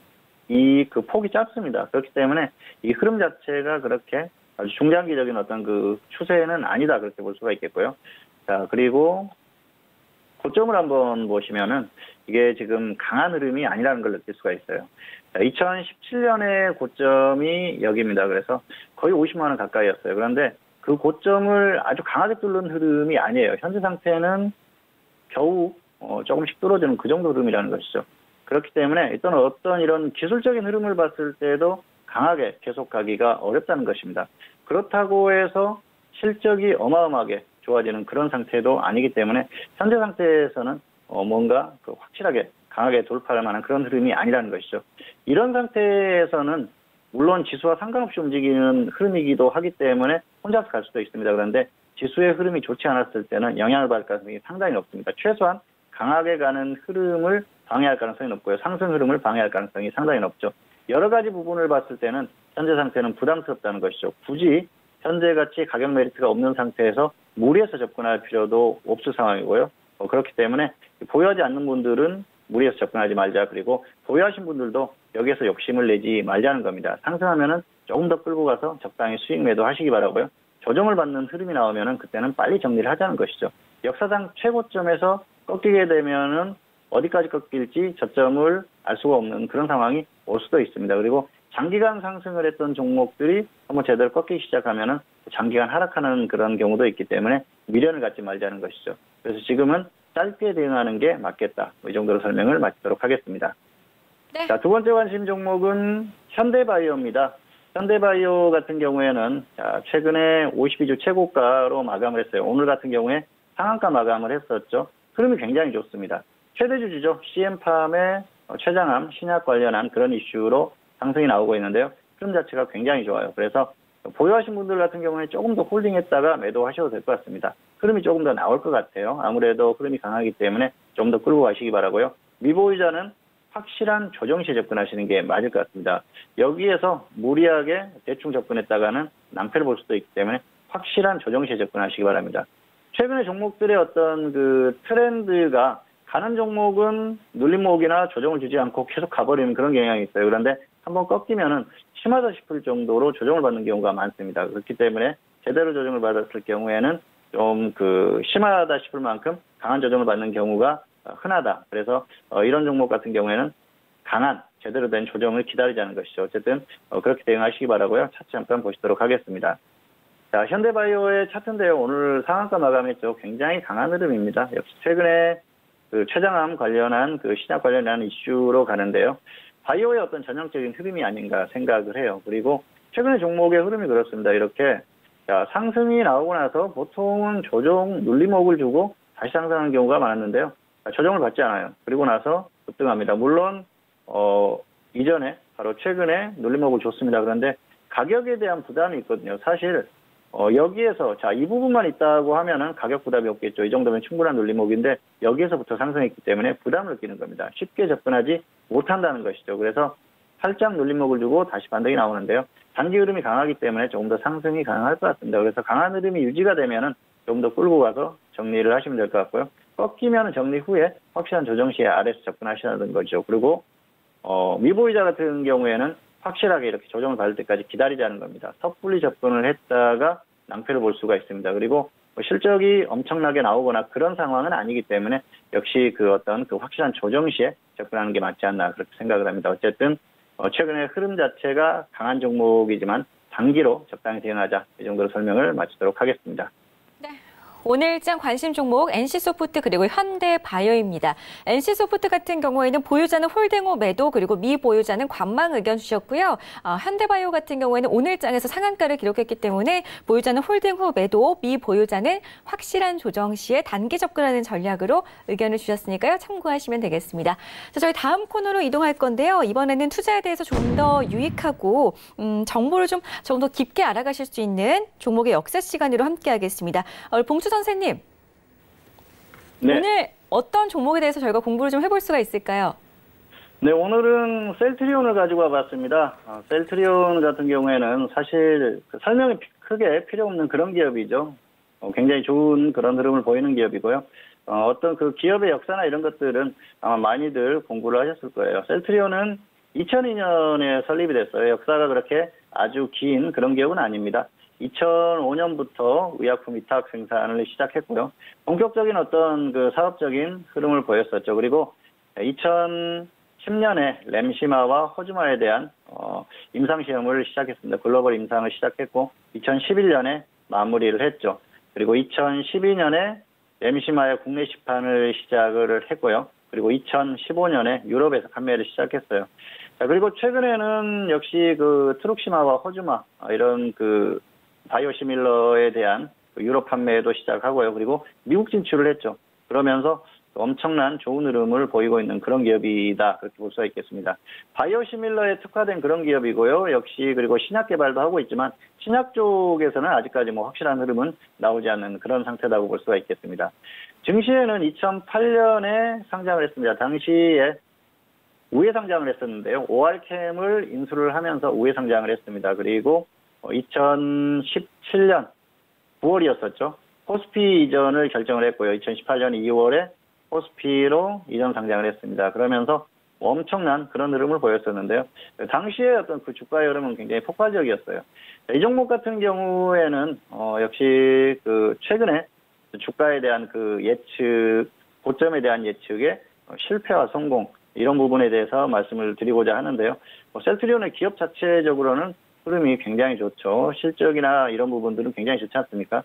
폭이 짧습니다. 그렇기 때문에 이 흐름 자체가 그렇게 아주 중장기적인 어떤 추세는 아니다 그렇게 볼 수가 있겠고요. 자, 그리고 고점을 한번 보시면은 이게 지금 강한 흐름이 아니라는 걸 느낄 수가 있어요. 자, 2017년의 고점이 여기입니다. 그래서 거의 50만 원 가까이였어요. 그런데 그 고점을 아주 강하게 뚫는 흐름이 아니에요. 현재 상태는 겨우 조금씩 뚫어주는 그 정도 흐름이라는 것이죠. 그렇기 때문에 일단 어떤 이런 기술적인 흐름을 봤을 때도 강하게 계속 가기가 어렵다는 것입니다. 그렇다고 해서 실적이 어마어마하게 좋아지는 그런 상태도 아니기 때문에 현재 상태에서는 뭔가 확실하게 강하게 돌파할 만한 그런 흐름이 아니라는 것이죠. 이런 상태에서는 물론 지수와 상관없이 움직이는 흐름이기도 하기 때문에 혼자서 갈 수도 있습니다. 그런데 지수의 흐름이 좋지 않았을 때는 영향을 받을 가능성이 상당히 높습니다. 최소한 강하게 가는 흐름을 방해할 가능성이 높고요. 상승 흐름을 방해할 가능성이 상당히 높죠. 여러 가지 부분을 봤을 때는 현재 상태는 부담스럽다는 것이죠. 굳이 현재같이 가격 메리트가 없는 상태에서 무리해서 접근할 필요도 없을 상황이고요. 그렇기 때문에 보유하지 않는 분들은 무리해서 접근하지 말자. 그리고 보유하신 분들도 여기에서 욕심을 내지 말자는 겁니다. 상승하면은 조금 더 끌고 가서 적당히 수익 매도하시기 바라고요. 조정을 받는 흐름이 나오면은 그때는 빨리 정리를 하자는 것이죠. 역사상 최고점에서 꺾이게 되면은 어디까지 꺾일지 저점을 알 수가 없는 그런 상황이 올 수도 있습니다. 그리고 장기간 상승을 했던 종목들이 한번 제대로 꺾이기 시작하면은 장기간 하락하는 그런 경우도 있기 때문에 미련을 갖지 말자는 것이죠. 그래서 지금은 짧게 대응하는 게 맞겠다. 이 정도로 설명을 마치도록 하겠습니다. 네. 자, 두 번째 관심 종목은 현대바이오입니다. 현대바이오 같은 경우에는 최근에 52주 최고가로 마감을 했어요. 오늘 같은 경우에 상한가 마감을 했었죠. 흐름이 굉장히 좋습니다. 최대 주주죠. CM팜의 췌장암 신약 관련한 그런 이슈로 상승이 나오고 있는데요. 흐름 자체가 굉장히 좋아요. 그래서 보유하신 분들 같은 경우에 조금 더 홀딩했다가 매도하셔도 될 것 같습니다. 흐름이 조금 더 나올 것 같아요. 아무래도 흐름이 강하기 때문에 좀 더 끌고 가시기 바라고요. 미보유자는 확실한 조정 시에 접근하시는 게 맞을 것 같습니다. 여기에서 무리하게 대충 접근했다가는 낭패를 볼 수도 있기 때문에 확실한 조정 시에 접근하시기 바랍니다. 최근에 종목들의 어떤 그 트렌드가 가는 종목은 눌림목이나 조정을 주지 않고 계속 가버리는 그런 경향이 있어요. 그런데 한번 꺾이면은 심하다 싶을 정도로 조정을 받는 경우가 많습니다. 그렇기 때문에 제대로 조정을 받았을 경우에는 좀 심하다 싶을 만큼 강한 조정을 받는 경우가 흔하다. 그래서 이런 종목 같은 경우에는 강한 제대로 된 조정을 기다리자는 것이죠. 어쨌든 그렇게 대응하시기 바라고요. 차트 잠깐 보시도록 하겠습니다. 자, 현대바이오의 차트인데요. 오늘 상한가 마감했죠. 굉장히 강한 흐름입니다. 역시 최근에 췌장암 관련한 신약 관련한 이슈로 가는데요. 바이오의 어떤 전형적인 흐름이 아닌가 생각을 해요. 그리고 최근에 종목의 흐름이 그렇습니다. 이렇게 상승이 나오고 나서 보통은 조정 눌림목을 주고 다시 상승하는 경우가 많았는데요. 조정을 받지 않아요. 그리고 나서 급등합니다. 물론 이전에 바로 최근에 눌림목을 줬습니다. 그런데 가격에 대한 부담이 있거든요. 사실 여기에서 이 부분만 있다고 하면은 가격 부담이 없겠죠. 이 정도면 충분한 눌림목인데 여기에서부터 상승했기 때문에 부담을 느끼는 겁니다. 쉽게 접근하지 못한다는 것이죠. 그래서 살짝 눌림목을 주고 다시 반등이 나오는데요. 단기 흐름이 강하기 때문에 조금 더 상승이 가능할 것 같습니다. 그래서 강한 흐름이 유지가 되면은 좀 더 끌고 가서 정리를 하시면 될 것 같고요. 꺾이면 정리 후에 확실한 조정 시에 아래에서 접근하시는 거죠. 그리고 미보유자 같은 경우에는 확실하게 이렇게 조정을 받을 때까지 기다리자는 겁니다. 섣불리 접근을 했다가 낭패를 볼 수가 있습니다. 그리고 실적이 엄청나게 나오거나 그런 상황은 아니기 때문에 역시 어떤 확실한 조정 시에 접근하는 게 맞지 않나 그렇게 생각을 합니다. 어쨌든 최근에 흐름 자체가 강한 종목이지만 단기로 적당히 대응하자 이 정도로 설명을 마치도록 하겠습니다. 오늘장 관심 종목 NC소프트 그리고 현대바이오입니다. NC소프트 같은 경우에는 보유자는 홀딩 후 매도 그리고 미보유자는 관망 의견 주셨고요. 현대바이오 같은 경우에는 오늘장에서 상한가를 기록했기 때문에 보유자는 홀딩 후 매도, 미보유자는 확실한 조정 시에 단기 접근하는 전략으로 의견을 주셨으니까요. 참고하시면 되겠습니다. 자, 저희 다음 코너로 이동할 건데요. 이번에는 투자에 대해서 좀 더 유익하고 정보를 좀 더 깊게 알아가실 수 있는 종목의 역사 시간으로 함께하겠습니다. 봉투 선생님, 네. 오늘 어떤 종목에 대해서 저희가 공부를 좀 해볼 수가 있을까요? 네, 오늘은 셀트리온을 가지고 와봤습니다. 셀트리온 같은 경우에는 사실 설명이 크게 필요 없는 그런 기업이죠. 굉장히 좋은 그런 흐름을 보이는 기업이고요. 어떤 기업의 역사나 이런 것들은 아마 많이들 공부를 하셨을 거예요. 셀트리온은 2002년에 설립이 됐어요. 역사가 그렇게 아주 긴 그런 기업은 아닙니다. 2005년부터 의약품 위탁 생산을 시작했고요. 본격적인 어떤 사업적인 흐름을 보였었죠. 그리고 2010년에 램시마와 호주마에 대한 임상시험을 시작했습니다. 글로벌 임상을 시작했고 2011년에 마무리를 했죠. 그리고 2012년에 램시마의 국내 시판을 시작을 했고요. 그리고 2015년에 유럽에서 판매를 시작했어요. 자, 그리고 최근에는 역시 트룩시마와 호주마 이런 바이오시밀러에 대한 유럽 판매도 시작하고요. 그리고 미국 진출을 했죠. 그러면서 엄청난 좋은 흐름을 보이고 있는 그런 기업이다. 그렇게 볼 수가 있겠습니다. 바이오시밀러에 특화된 그런 기업이고요. 역시 그리고 신약 개발도 하고 있지만 신약 쪽에서는 아직까지 뭐 확실한 흐름은 나오지 않는 그런 상태라고 볼 수가 있겠습니다. 증시에는 2008년에 상장을 했습니다. 당시에 우회 상장을 했었는데요. ORCAM을 인수를 하면서 우회 상장을 했습니다. 그리고 2017년 9월이었었죠. 코스피 이전을 결정을 했고요. 2018년 2월에 코스피로 이전 상장을 했습니다. 그러면서 엄청난 그런 흐름을 보였었는데요. 당시에 어떤 그 주가의 흐름은 굉장히 폭발적이었어요. 이 종목 같은 경우에는 역시 그 최근에 주가에 대한 그 예측, 고점에 대한 예측의 실패와 성공 이런 부분에 대해서 말씀을 드리고자 하는데요. 셀트리온의 기업 자체적으로는 흐름이 굉장히 좋죠. 실적이나 이런 부분들은 굉장히 좋지 않습니까?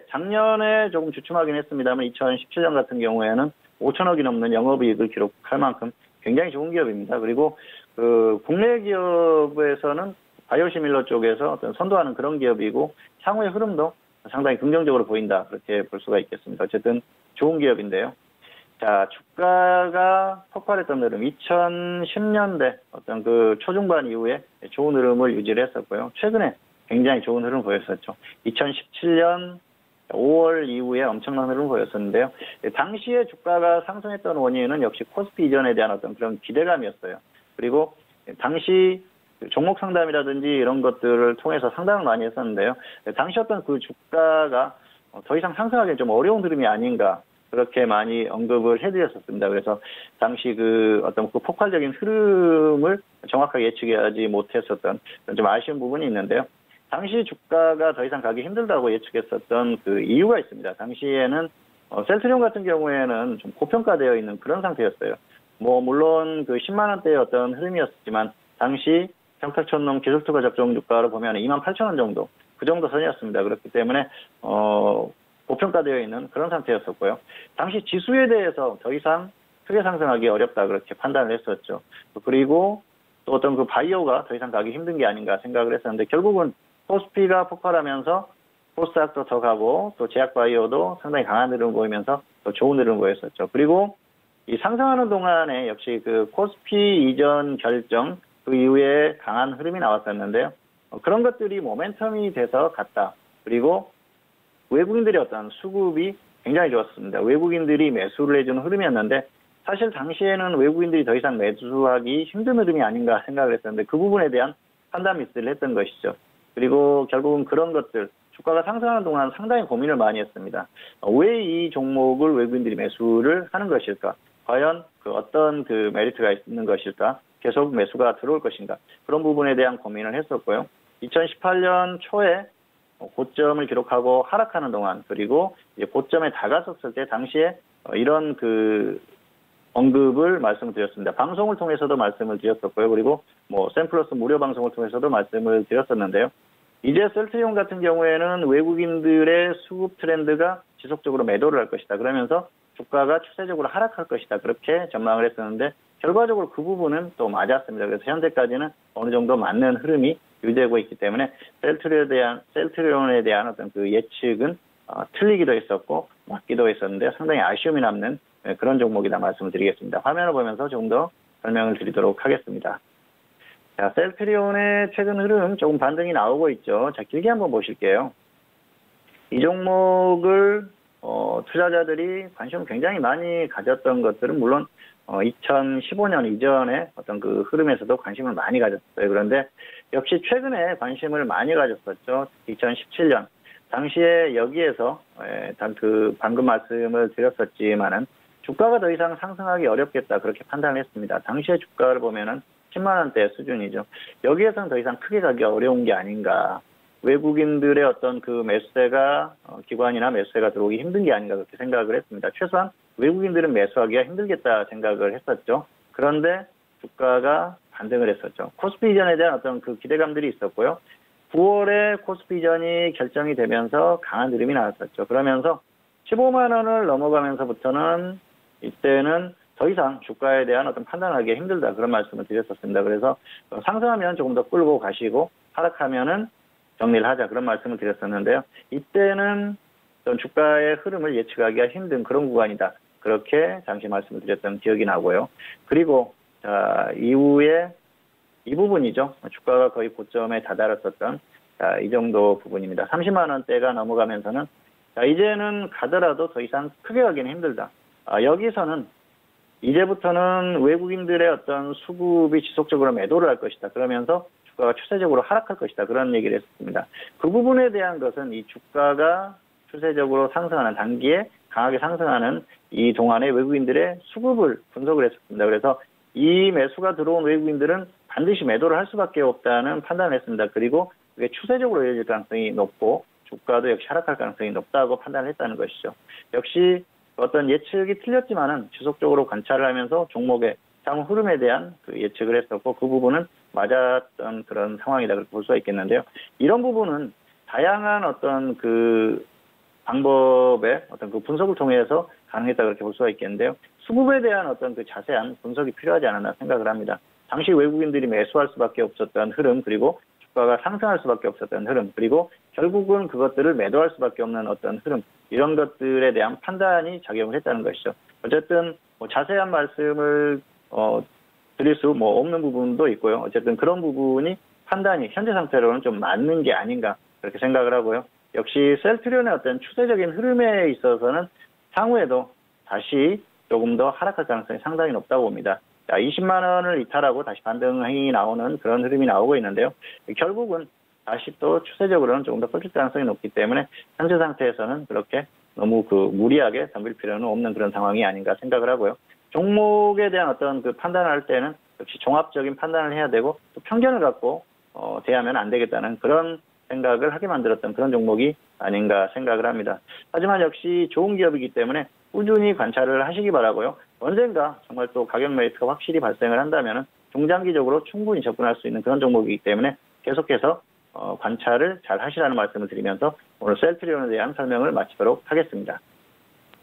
작년에 조금 주춤하긴 했습니다만 2017년 같은 경우에는 5천억이 넘는 영업이익을 기록할 만큼 굉장히 좋은 기업입니다. 그리고 그 국내 기업에서는 바이오시밀러 쪽에서 어떤 선도하는 그런 기업이고 향후의 흐름도 상당히 긍정적으로 보인다. 그렇게 볼 수가 있겠습니다. 어쨌든 좋은 기업인데요. 자, 주가가 폭발했던 흐름, 2010년대 어떤 그 초중반 이후에 좋은 흐름을 유지를 했었고요. 최근에 굉장히 좋은 흐름을 보였었죠. 2017년 5월 이후에 엄청난 흐름을 보였었는데요. 당시에 주가가 상승했던 원인은 역시 코스피 이전에 대한 어떤 그런 기대감이었어요. 그리고 당시 종목 상담이라든지 이런 것들을 통해서 상담을 많이 했었는데요. 당시 어떤 그 주가가 더 이상 상승하기는 좀 어려운 흐름이 아닌가. 그렇게 많이 언급을 해드렸었습니다. 그래서 당시 그 어떤 그 폭발적인 흐름을 정확하게 예측하지 못했었던 좀 아쉬운 부분이 있는데요. 당시 주가가 더 이상 가기 힘들다고 예측했었던 그 이유가 있습니다. 당시에는 셀트리온 같은 경우에는 좀 고평가되어 있는 그런 상태였어요. 뭐 물론 그 10만 원대의 어떤 흐름이었지만 당시 평택촌농 기술투자 적정 주가로 보면 28,000원 정도 그 정도 선이었습니다. 그렇기 때문에 고평가되어 있는 그런 상태였었고요. 당시 지수에 대해서 더 이상 크게 상승하기 어렵다 그렇게 판단을 했었죠. 그리고 또 어떤 그 바이오가 더 이상 가기 힘든 게 아닌가 생각을 했었는데 결국은 코스피가 폭발하면서 코스닥도 더 가고 또 제약바이오도 상당히 강한 흐름을 보이면서 더 좋은 흐름을 보였었죠. 그리고 이 상승하는 동안에 역시 그 코스피 이전 결정 그 이후에 강한 흐름이 나왔었는데요. 그런 것들이 모멘텀이 돼서 갔다. 그리고 외국인들의 어떤 수급이 굉장히 좋았습니다. 외국인들이 매수를 해주는 흐름이었는데 사실 당시에는 외국인들이 더 이상 매수하기 힘든 흐름이 아닌가 생각을 했었는데 그 부분에 대한 판단 미스를 했던 것이죠. 그리고 결국은 그런 것들 주가가 상승하는 동안 상당히 고민을 많이 했습니다. 왜 이 종목을 외국인들이 매수를 하는 것일까? 과연 그 어떤 그 메리트가 있는 것일까? 계속 매수가 들어올 것인가? 그런 부분에 대한 고민을 했었고요. 2018년 초에 고점을 기록하고 하락하는 동안 그리고 이제 고점에 다가섰을 때 당시에 이런 그 언급을 말씀을 드렸습니다. 방송을 통해서도 말씀을 드렸었고요. 그리고 뭐 샘플러스 무료 방송을 통해서도 말씀을 드렸었는데요. 이제 셀트리온 같은 경우에는 외국인들의 수급 트렌드가 지속적으로 매도를 할 것이다. 그러면서 주가가 추세적으로 하락할 것이다. 그렇게 전망을 했었는데 결과적으로 그 부분은 또 맞았습니다. 그래서 현재까지는 어느 정도 맞는 흐름이 유지되고 있기 때문에 셀트리온에 대한 어떤 그 예측은 틀리기도 했었고 맞기도 했었는데 상당히 아쉬움이 남는 그런 종목이다 말씀을 드리겠습니다. 화면을 보면서 좀 더 설명을 드리도록 하겠습니다. 자, 셀트리온의 최근 흐름 조금 반등이 나오고 있죠. 자, 길게 한번 보실게요. 이 종목을 투자자들이 관심을 굉장히 많이 가졌던 것들은 물론 2015년 이전에 어떤 그 흐름에서도 관심을 많이 가졌어요. 그런데 역시 최근에 관심을 많이 가졌었죠. 2017년. 당시에 여기에서 방금 말씀을 드렸었지만은 주가가 더 이상 상승하기 어렵겠다 그렇게 판단을 했습니다. 당시의 주가를 보면은 10만 원대 수준이죠. 여기에서는 더 이상 크게 가기 어려운 게 아닌가. 외국인들의 어떤 그 매수세가 기관이나 매수세가 들어오기 힘든 게 아닌가 그렇게 생각을 했습니다. 최소한 외국인들은 매수하기가 힘들겠다 생각을 했었죠. 그런데 주가가 반등을 했었죠. 코스피 이전에 대한 어떤 그 기대감들이 있었고요. 9월에 코스피 이전이 결정이 되면서 강한 흐름이 나왔었죠. 그러면서 15만 원을 넘어가면서부터는 이때는 더 이상 주가에 대한 어떤 판단하기 힘들다 그런 말씀을 드렸었습니다. 그래서 상승하면 조금 더 끌고 가시고 하락하면은 정리를 하자 그런 말씀을 드렸었는데요. 이때는 주가의 흐름을 예측하기가 힘든 그런 구간이다. 그렇게 당시 말씀을 드렸던 기억이 나고요. 그리고 이후에 이 부분이죠. 주가가 거의 고점에 다다랐었던 이 정도 부분입니다. 30만 원대가 넘어가면서는 이제는 가더라도 더 이상 크게 가기는 힘들다. 여기서는 이제부터는 외국인들의 어떤 수급이 지속적으로 매도를 할 것이다. 그러면서 주가가 추세적으로 하락할 것이다. 그런 얘기를 했습니다. 그 부분에 대한 것은 이 주가가 추세적으로 상승하는 단기에 강하게 상승하는 이 동안의 외국인들의 수급을 분석을 했습니다. 그래서 이 매수가 들어온 외국인들은 반드시 매도를 할 수밖에 없다는 판단을 했습니다. 그리고 그게 추세적으로 이어질 가능성이 높고 주가도 역시 하락할 가능성이 높다고 판단을 했다는 것이죠. 역시 어떤 예측이 틀렸지만은 지속적으로 관찰을 하면서 종목의 향후 흐름에 대한 그 예측을 했었고 그 부분은 맞았던 그런 상황이다 그렇게 볼 수가 있겠는데요. 이런 부분은 다양한 어떤 그 방법의 어떤 그 분석을 통해서 가능했다 그렇게 볼 수가 있겠는데요. 수급에 대한 어떤 그 자세한 분석이 필요하지 않았나 생각을 합니다. 당시 외국인들이 매수할 수밖에 없었던 흐름, 그리고 주가가 상승할 수밖에 없었던 흐름, 그리고 결국은 그것들을 매도할 수밖에 없는 어떤 흐름, 이런 것들에 대한 판단이 작용을 했다는 것이죠. 어쨌든 자세한 말씀을 드릴 수 없는 부분도 있고요. 어쨌든 그런 부분이 판단이 현재 상태로는 좀 맞는 게 아닌가 그렇게 생각을 하고요. 역시 셀트리온의 어떤 추세적인 흐름에 있어서는 향후에도 다시 조금 더 하락할 가능성이 상당히 높다고 봅니다. 20만 원을 이탈하고 다시 반등이 나오는 그런 흐름이 나오고 있는데요. 결국은 다시 또 추세적으로는 조금 더 꺾일 가능성이 높기 때문에 현재 상태에서는 그렇게 너무 무리하게 덤빌 필요는 없는 그런 상황이 아닌가 생각을 하고요. 종목에 대한 어떤 그 판단을 할 때는 역시 종합적인 판단을 해야 되고 또 편견을 갖고 대하면 안 되겠다는 그런 생각을 하게 만들었던 그런 종목이 아닌가 생각을 합니다. 하지만 역시 좋은 기업이기 때문에 꾸준히 관찰을 하시기 바라고요. 언젠가 정말 또 가격 메리트가 확실히 발생을 한다면 중장기적으로 충분히 접근할 수 있는 그런 종목이기 때문에 계속해서 관찰을 잘 하시라는 말씀을 드리면서 오늘 셀트리온에 대한 설명을 마치도록 하겠습니다.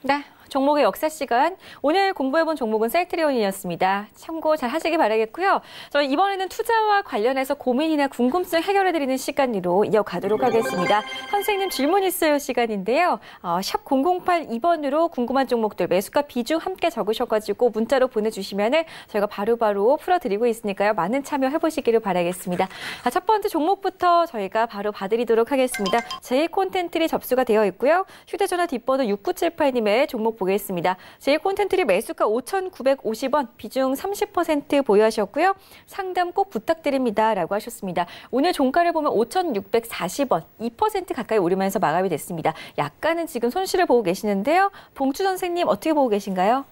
네, 종목의 역사 시간. 오늘 공부해본 종목은 셀트리온이었습니다. 참고 잘 하시기 바라겠고요. 저희 이번에는 투자와 관련해서 고민이나 궁금증 해결해드리는 시간으로 이어가도록 하겠습니다. 선생님 질문 있어요 시간인데요. 샵 0082번으로 궁금한 종목들 매수가 비중 함께 적으셔가지고 문자로 보내주시면 저희가 바로바로 풀어드리고 있으니까요. 많은 참여해보시기를 바라겠습니다. 첫 번째 종목부터 저희가 바로 봐드리도록 하겠습니다. 제이콘텐트리 접수가 되어 있고요. 휴대전화 뒷번호 6978님의 종목 보겠습니다. 제이콘텐트리 매수가 5,950원, 비중 30% 보유하셨고요. 상담 꼭 부탁드립니다. 라고 하셨습니다. 오늘 종가를 보면 5,640원, 2% 가까이 오르면서 마감이 됐습니다. 약간은 지금 손실을 보고 계시는데요. 봉추 선생님 어떻게 보고 계신가요?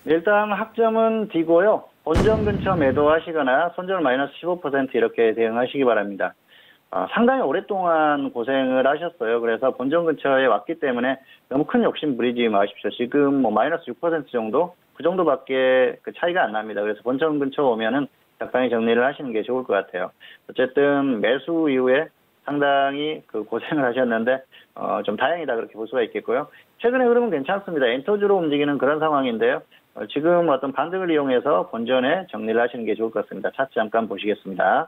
일단 학점은 D고요. 본전 근처 매도하시거나 손절 마이너스 15% 이렇게 대응하시기 바랍니다. 상당히 오랫동안 고생을 하셨어요. 그래서 본전 근처에 왔기 때문에 너무 큰 욕심 부리지 마십시오. 지금 마이너스 6% 정도? 그 정도밖에 그 차이가 안 납니다. 그래서 본전 근처 오면은 적당히 정리를 하시는 게 좋을 것 같아요. 어쨌든 매수 이후에 상당히 고생을 하셨는데, 좀 다행이다 그렇게 볼 수가 있겠고요. 최근의 흐름은 괜찮습니다. 엔터주로 움직이는 그런 상황인데요. 지금 어떤 반등을 이용해서 본전에 정리를 하시는 게 좋을 것 같습니다. 차트 잠깐 보시겠습니다.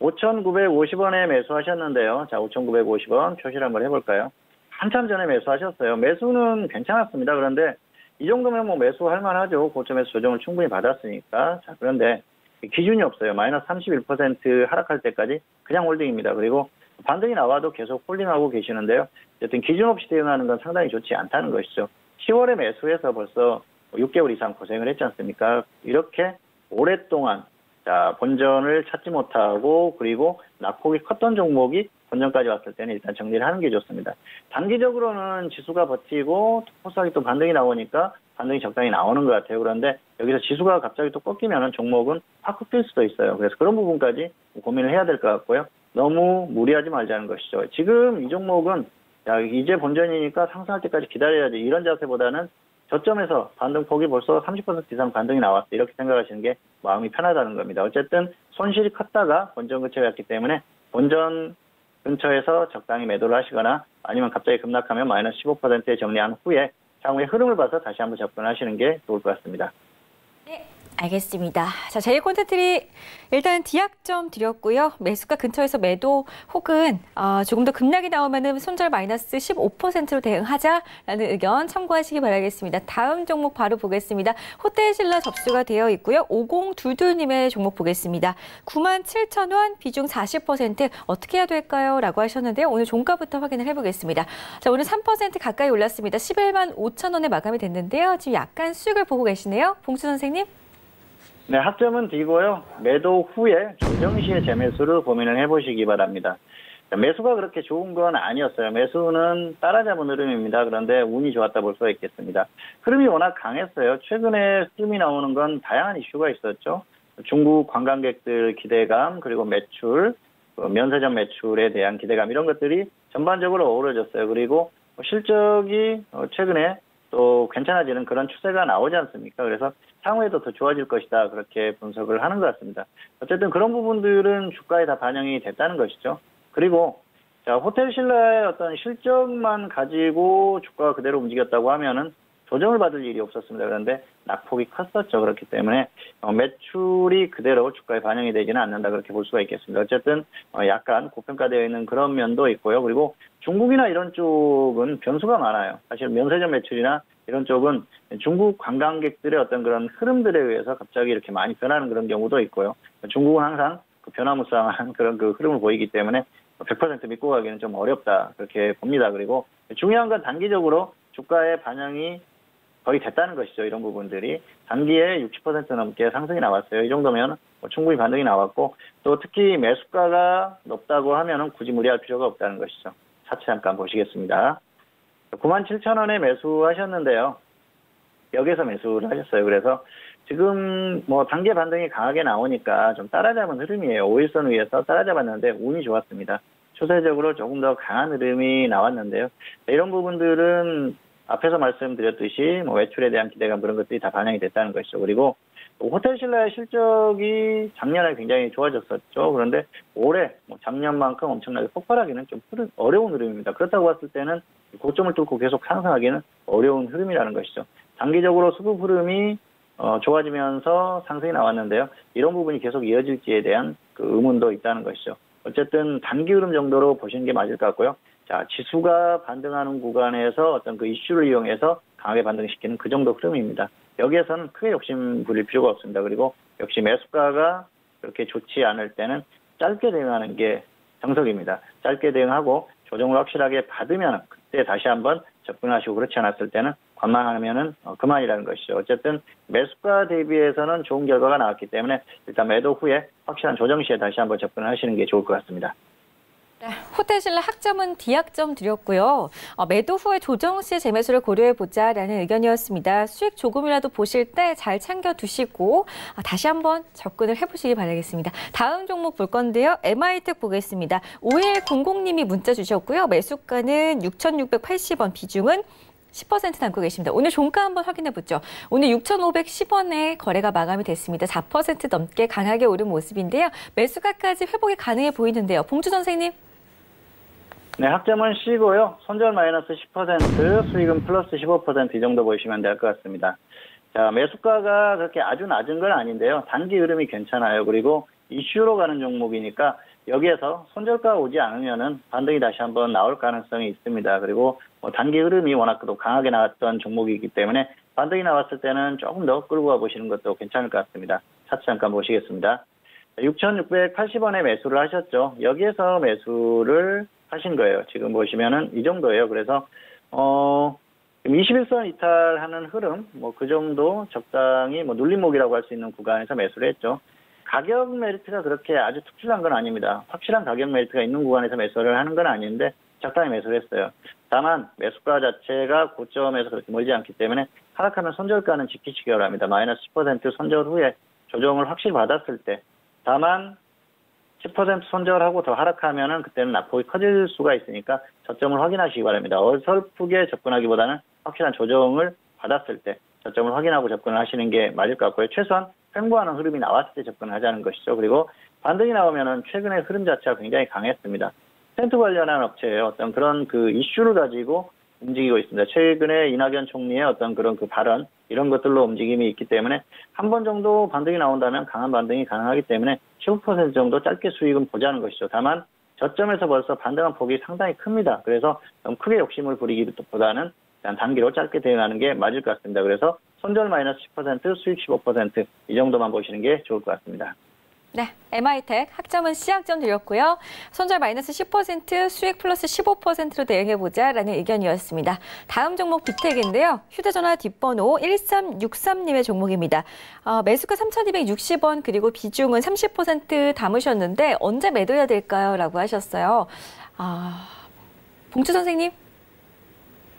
5,950원에 매수하셨는데요. 자, 5,950원 표시를 한번 해볼까요? 한참 전에 매수하셨어요. 매수는 괜찮았습니다. 그런데 이 정도면 매수할 만하죠. 고점에서 조정을 충분히 받았으니까. 자, 그런데 기준이 없어요. 마이너스 31% 하락할 때까지 그냥 홀딩입니다. 그리고 반등이 나와도 계속 홀딩하고 계시는데요. 어쨌든 기준 없이 대응하는 건 상당히 좋지 않다는 것이죠. 10월에 매수해서 벌써 6개월 이상 고생을 했지 않습니까? 이렇게 오랫동안 본전을 찾지 못하고 그리고 낙폭이 컸던 종목이 본전까지 왔을 때는 일단 정리를 하는 게 좋습니다. 단기적으로는 지수가 버티고 코스닥이 또 반등이 나오니까 반등이 적당히 나오는 것 같아요. 그런데 여기서 지수가 갑자기 또 꺾이면 종목은 확 꺾일 수도 있어요. 그래서 그런 부분까지 고민을 해야 될 것 같고요. 너무 무리하지 말자는 것이죠. 지금 이 종목은 이제 본전이니까 상승할 때까지 기다려야지 이런 자세보다는 저점에서 반등폭이 벌써 30% 이상 반등이 나왔다. 이렇게 생각하시는 게 마음이 편하다는 겁니다. 어쨌든 손실이 컸다가 본전 근처에 왔기 때문에 본전 근처에서 적당히 매도를 하시거나 아니면 갑자기 급락하면 마이너스 15%에 정리한 후에 향후의 흐름을 봐서 다시 한번 접근하시는 게 좋을 것 같습니다. 네, 알겠습니다. 자, 제일 콘텐츠리 일단 디약점 드렸고요. 매수가 근처에서 매도 혹은 조금 더 급락이 나오면은 손절 마이너스 15%로 대응하자라는 의견 참고하시기 바라겠습니다. 다음 종목 바로 보겠습니다. 호텔신라 접수가 되어 있고요. 5022님의 종목 보겠습니다. 97,000원 비중 40% 어떻게 해야 될까요? 라고 하셨는데요. 오늘 종가부터 확인을 해보겠습니다. 자, 오늘 3% 가까이 올랐습니다. 11만 5천 원에 마감이 됐는데요. 지금 약간 수익을 보고 계시네요. 봉수 선생님. 네, 학점은 D고요. 매도 후에 조정 시에 재매수를 고민을 해보시기 바랍니다. 매수가 그렇게 좋은 건 아니었어요. 매수는 따라잡은 흐름입니다. 그런데 운이 좋았다 볼 수가 있겠습니다. 흐름이 워낙 강했어요. 최근에 흐름이 나오는 건 다양한 이슈가 있었죠. 중국 관광객들 기대감, 그리고 매출, 면세점 매출에 대한 기대감 이런 것들이 전반적으로 어우러졌어요. 그리고 실적이 최근에 또 괜찮아지는 그런 추세가 나오지 않습니까? 그래서 향후에도 더 좋아질 것이다. 그렇게 분석을 하는 것 같습니다. 어쨌든 그런 부분들은 주가에 다 반영이 됐다는 것이죠. 그리고 자, 호텔신라의 어떤 실적만 가지고 주가가 그대로 움직였다고 하면은 조정을 받을 일이 없었습니다. 그런데 낙폭이 컸었죠. 그렇기 때문에 매출이 그대로 주가에 반영이 되지는 않는다. 그렇게 볼 수가 있겠습니다. 어쨌든 약간 고평가되어 있는 그런 면도 있고요. 그리고 중국이나 이런 쪽은 변수가 많아요. 사실 면세점 매출이나 이런 쪽은 중국 관광객들의 어떤 그런 흐름들에 의해서 갑자기 이렇게 많이 변하는 그런 경우도 있고요. 중국은 항상 그 변화무쌍한 그런 그 흐름을 보이기 때문에 100% 믿고 가기는 좀 어렵다. 그렇게 봅니다. 그리고 중요한 건 단기적으로 주가의 반영이 거의 됐다는 것이죠. 이런 부분들이. 단기에 60% 넘게 상승이 나왔어요. 이 정도면 충분히 반등이 나왔고, 또 특히 매수가가 높다고 하면은 굳이 무리할 필요가 없다는 것이죠. 차트 잠깐 보시겠습니다. 97,000원에 매수하셨는데요. 여기서 매수를 하셨어요. 그래서 지금 뭐 단기 반등이 강하게 나오니까 좀 따라잡은 흐름이에요. 5일선 위에서 따라잡았는데 운이 좋았습니다. 추세적으로 조금 더 강한 흐름이 나왔는데요. 이런 부분들은 앞에서 말씀드렸듯이 뭐 매출에 대한 기대감 그런 것들이 다 반영이 됐다는 것이죠. 그리고 호텔신라의 실적이 작년에 굉장히 좋아졌었죠. 그런데 올해 뭐 작년만큼 엄청나게 폭발하기는 좀 어려운 흐름입니다. 그렇다고 봤을 때는 고점을 뚫고 계속 상승하기는 어려운 흐름이라는 것이죠. 단기적으로 수급 흐름이 좋아지면서 상승이 나왔는데요. 이런 부분이 계속 이어질지에 대한 그 의문도 있다는 것이죠. 어쨌든 단기 흐름 정도로 보시는 게 맞을 것 같고요. 자, 지수가 반등하는 구간에서 어떤 그 이슈를 이용해서 강하게 반등시키는 그 정도 흐름입니다. 여기에서는 크게 욕심 부릴 필요가 없습니다. 그리고 역시 매수가가 그렇게 좋지 않을 때는 짧게 대응하는 게 정석입니다. 짧게 대응하고 조정을 확실하게 받으면 그때 다시 한번 접근하시고, 그렇지 않았을 때는 관망하면은 그만이라는 것이죠. 어쨌든 매수가 대비해서는 좋은 결과가 나왔기 때문에 일단 매도 후에 확실한 조정 시에 다시 한번 접근을 하시는 게 좋을 것 같습니다. 네, 호텔신라 학점은 D학점 드렸고요. 매도 후에 조정 시에 재매수를 고려해보자라는 의견이었습니다. 수익 조금이라도 보실 때 잘 챙겨두시고 다시 한번 접근을 해보시기 바라겠습니다. 다음 종목 볼 건데요. MI텍 보겠습니다. 5100님이 문자 주셨고요. 매수가는 6,680원, 비중은 10% 담고 계십니다. 오늘 종가 한번 확인해보죠. 오늘 6,510원에 거래가 마감이 됐습니다. 4% 넘게 강하게 오른 모습인데요. 매수가까지 회복이 가능해 보이는데요. 봉주 선생님. 네, 학점은 C고요. 손절 마이너스 10%, 수익은 플러스 15% 이 정도 보시면 될 것 같습니다. 자, 매수가가 그렇게 아주 낮은 건 아닌데요. 단기 흐름이 괜찮아요. 그리고 이슈로 가는 종목이니까 여기에서 손절가 오지 않으면은 반등이 다시 한번 나올 가능성이 있습니다. 그리고 단기 흐름이 워낙 또 강하게 나왔던 종목이기 때문에 반등이 나왔을 때는 조금 더 끌고 가 보시는 것도 괜찮을 것 같습니다. 차트 잠깐 보시겠습니다. 6,680원에 매수를 하셨죠. 여기에서 매수를 하신 거예요. 지금 보시면은 이 정도예요. 그래서 21선 이탈하는 흐름, 뭐 그 정도 적당히 뭐 눌림목이라고 할 수 있는 구간에서 매수를 했죠. 가격 메리트가 그렇게 아주 특출난 건 아닙니다. 확실한 가격 메리트가 있는 구간에서 매수를 하는 건 아닌데 적당히 매수를 했어요. 다만 매수가 자체가 고점에서 그렇게 멀지 않기 때문에 하락하면 손절가는 지키시기 바랍니다. 마이너스 10% 손절 후에 조정을 확실히 받았을 때, 다만 10% 손절하고 더 하락하면은 그때는 낙폭이 커질 수가 있으니까 저점을 확인하시기 바랍니다. 어설프게 접근하기보다는 확실한 조정을 받았을 때 저점을 확인하고 접근을 하시는 게 맞을 것 같고요. 최소한 횡보하는 흐름이 나왔을 때 접근을 하자는 것이죠. 그리고 반등이 나오면은 최근에 흐름 자체가 굉장히 강했습니다. 텐트 관련한 업체예요. 어떤 그런 그 이슈를 가지고 움직이고 있습니다. 최근에 이낙연 총리의 어떤 그런 그 발언 이런 것들로 움직임이 있기 때문에 한 번 정도 반등이 나온다면 강한 반등이 가능하기 때문에 15% 정도 짧게 수익은 보자는 것이죠. 다만 저점에서 벌써 반등한 폭이 상당히 큽니다. 그래서 너무 크게 욕심을 부리기보다는 단기로 짧게 대응하는 게 맞을 것 같습니다. 그래서 손절 마이너스 10%, 수익 15%이 정도만 보시는 게 좋을 것 같습니다. 네, MI텍 학점은 C학점 드렸고요. 손절 마이너스 10%, 수익 플러스 15%로 대응해보자라는 의견이었습니다. 다음 종목 빅텍인데요. 휴대전화 뒷번호 1363님의 종목입니다. 매수가 3,260원 그리고 비중은 30% 담으셨는데 언제 매도해야 될까요? 라고 하셨어요. 봉주 선생님.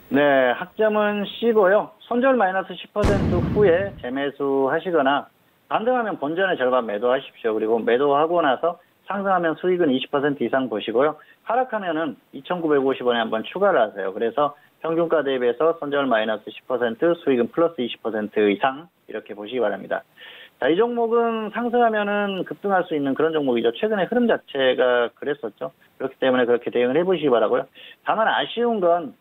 네, 학점은 C고요. 손절 마이너스 10% 후에 재매수하시거나 반등하면 본전의 절반 매도하십시오. 그리고 매도하고 나서 상승하면 수익은 20% 이상 보시고요. 하락하면은 2,950원에 한번 추가를 하세요. 그래서 평균가 대비해서 손절 마이너스 10%, 수익은 플러스 20% 이상 이렇게 보시기 바랍니다. 자, 이 종목은 상승하면은 급등할 수 있는 그런 종목이죠. 최근에 흐름 자체가 그랬었죠. 그렇기 때문에 그렇게 대응을 해보시기 바라고요. 다만 아쉬운 건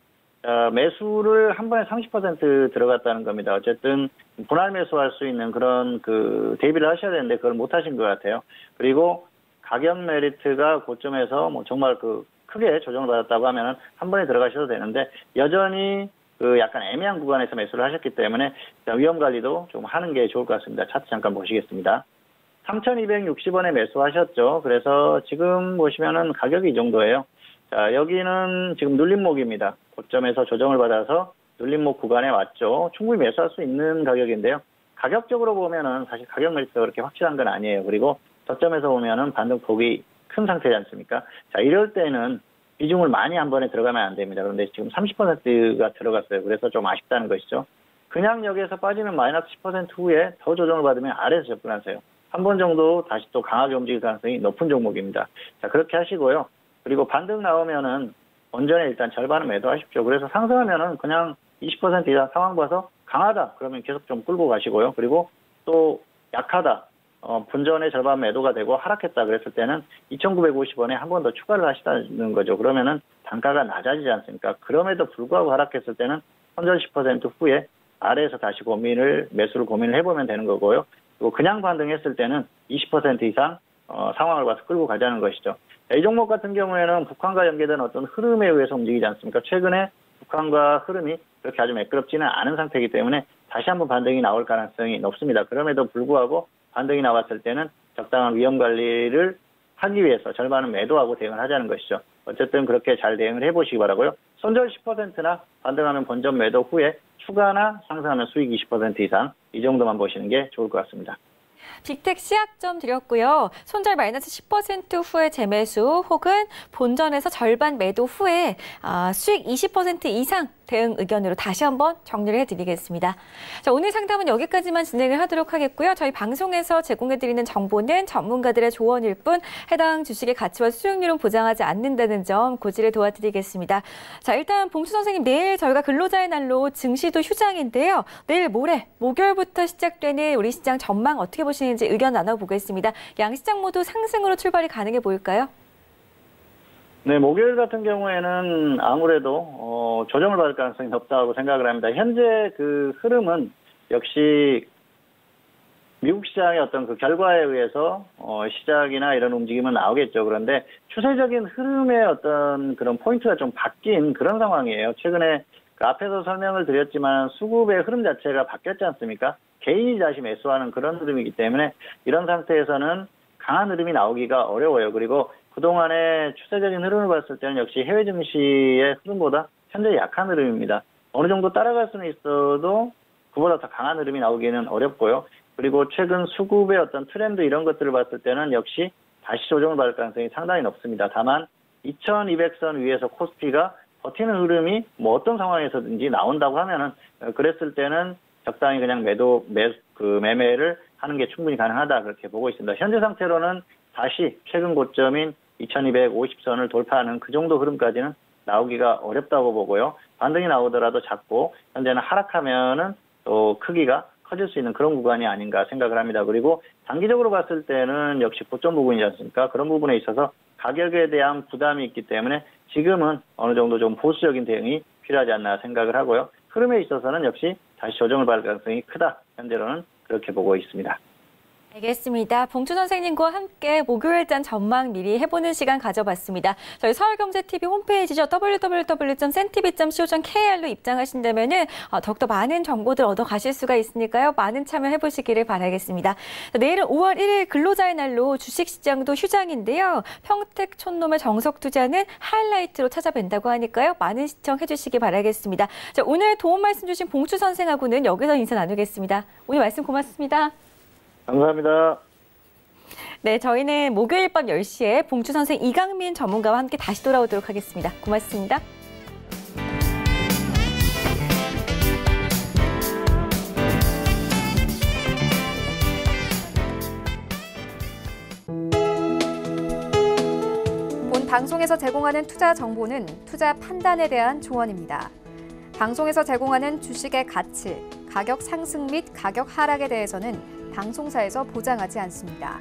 매수를 한 번에 30% 들어갔다는 겁니다. 어쨌든 분할 매수할 수 있는 그런 그 대비를 하셔야 되는데 그걸 못 하신 것 같아요. 그리고 가격 메리트가 고점에서 뭐 정말 그 크게 조정을 받았다고 하면은 한 번에 들어가셔도 되는데 여전히 그 약간 애매한 구간에서 매수를 하셨기 때문에 위험 관리도 좀 하는 게 좋을 것 같습니다. 차트 잠깐 보시겠습니다. 3,260원에 매수하셨죠. 그래서 지금 보시면은 가격이 이 정도예요. 자, 여기는 지금 눌림목입니다. 고점에서 조정을 받아서 눌림목 구간에 왔죠. 충분히 매수할 수 있는 가격인데요. 가격적으로 보면은 사실 가격 메리트가 그렇게 확실한 건 아니에요. 그리고 저점에서 보면은 반등폭이 큰 상태지 않습니까? 자, 이럴 때는 비중을 많이 한 번에 들어가면 안 됩니다. 그런데 지금 30%가 들어갔어요. 그래서 좀 아쉽다는 것이죠. 그냥 여기에서 빠지면 마이너스 10% 후에 더 조정을 받으면 아래에서 접근하세요. 한 번 정도 다시 또 강하게 움직일 가능성이 높은 종목입니다. 자, 그렇게 하시고요. 그리고 반등 나오면은 본전에 일단 절반은 매도하십시오. 그래서 상승하면은 그냥 20% 이상 상황 봐서 강하다 그러면 계속 좀 끌고 가시고요. 그리고 또 약하다 본전의 절반 매도가 되고 하락했다 그랬을 때는 2,950원에 한 번 더 추가를 하시다는 거죠. 그러면은 단가가 낮아지지 않습니까? 그럼에도 불구하고 하락했을 때는 손절 10% 후에 아래에서 다시 매수를 고민을 해보면 되는 거고요. 그리고 그냥 반등했을 때는 20% 이상 상황을 봐서 끌고 가자는 것이죠. 이 종목 같은 경우에는 북한과 연계된 어떤 흐름에 의해서 움직이지 않습니까? 최근에 북한과 흐름이 그렇게 아주 매끄럽지는 않은 상태이기 때문에 다시 한번 반등이 나올 가능성이 높습니다. 그럼에도 불구하고 반등이 나왔을 때는 적당한 위험 관리를 하기 위해서 절반은 매도하고 대응을 하자는 것이죠. 어쨌든 그렇게 잘 대응을 해보시기 바라고요. 손절 10%나 반등하면 본전 매도 후에 추가나 상승하면 수익 20% 이상 이 정도만 보시는 게 좋을 것 같습니다. 빅텍 C학점 드렸고요. 손절 마이너스 10% 후에 재매수 혹은 본전에서 절반 매도 후에 수익 20% 이상 대응 의견으로 다시 한번 정리를 해드리겠습니다. 자, 오늘 상담은 여기까지만 진행을 하도록 하겠고요. 저희 방송에서 제공해드리는 정보는 전문가들의 조언일 뿐 해당 주식의 가치와 수익률은 보장하지 않는다는 점 고지를 도와드리겠습니다. 자, 일단 봉수 선생님 내일 저희가 근로자의 날로 증시도 휴장인데요. 내일 모레 목요일부터 시작되는 우리 시장 전망 어떻게 보시는지 의견 나눠보겠습니다. 양시장 모두 상승으로 출발이 가능해 보일까요? 네, 목요일 같은 경우에는 아무래도 조정을 받을 가능성이 높다고 생각을 합니다. 현재 그 흐름은 역시 미국 시장의 어떤 그 결과에 의해서 시작이나 이런 움직임은 나오겠죠. 그런데 추세적인 흐름의 어떤 그런 포인트가 좀 바뀐 그런 상황이에요. 최근에 그 앞에서 설명을 드렸지만 수급의 흐름 자체가 바뀌었지 않습니까? 개인이 다시 매수하는 그런 흐름이기 때문에 이런 상태에서는 강한 흐름이 나오기가 어려워요. 그리고 그동안의 추세적인 흐름을 봤을 때는 역시 해외 증시의 흐름보다 현재 약한 흐름입니다. 어느 정도 따라갈 수는 있어도 그보다 더 강한 흐름이 나오기는 어렵고요. 그리고 최근 수급의 어떤 트렌드 이런 것들을 봤을 때는 역시 다시 조정을 받을 가능성이 상당히 높습니다. 다만 2200선 위에서 코스피가 버티는 흐름이 뭐 어떤 상황에서든지 나온다고 하면은 그랬을 때는 적당히 그냥 매매를 하는 게 충분히 가능하다 그렇게 보고 있습니다. 현재 상태로는 다시 최근 고점인 2250선을 돌파하는 그 정도 흐름까지는 나오기가 어렵다고 보고요. 반등이 나오더라도 작고 현재는 하락하면은 또 크기가 커질 수 있는 그런 구간이 아닌가 생각을 합니다. 그리고 단기적으로 봤을 때는 역시 고점 부분이지 않습니까? 그런 부분에 있어서 가격에 대한 부담이 있기 때문에 지금은 어느 정도 좀 보수적인 대응이 필요하지 않나 생각을 하고요. 흐름에 있어서는 역시 다시 조정을 받을 가능성이 크다. 현재로는 그렇게 보고 있습니다. 알겠습니다. 봉주 선생님과 함께 목요일장 전망 미리 해보는 시간 가져봤습니다. 저희 서울경제TV 홈페이지죠. www.cntv.co.kr로 입장하신다면 더욱더 많은 정보들 얻어가실 수가 있으니까요. 많은 참여해보시기를 바라겠습니다. 내일은 5월 1일 근로자의 날로 주식시장도 휴장인데요. 평택 촌놈의 정석투자는 하이라이트로 찾아뵌다고 하니까요. 많은 시청해주시기 바라겠습니다. 자, 오늘 도움 말씀 주신 봉주 선생하고는 여기서 인사 나누겠습니다. 오늘 말씀 고맙습니다. 감사합니다. 네, 저희는 목요일 밤 10시에 봉주 선생 이강민 전문가와 함께 다시 돌아오도록 하겠습니다. 고맙습니다. 본 방송에서 제공하는 투자 정보는 투자 판단에 대한 조언입니다. 방송에서 제공하는 주식의 가치, 가격 상승 및 가격 하락에 대해서는 방송사에서 보장하지 않습니다.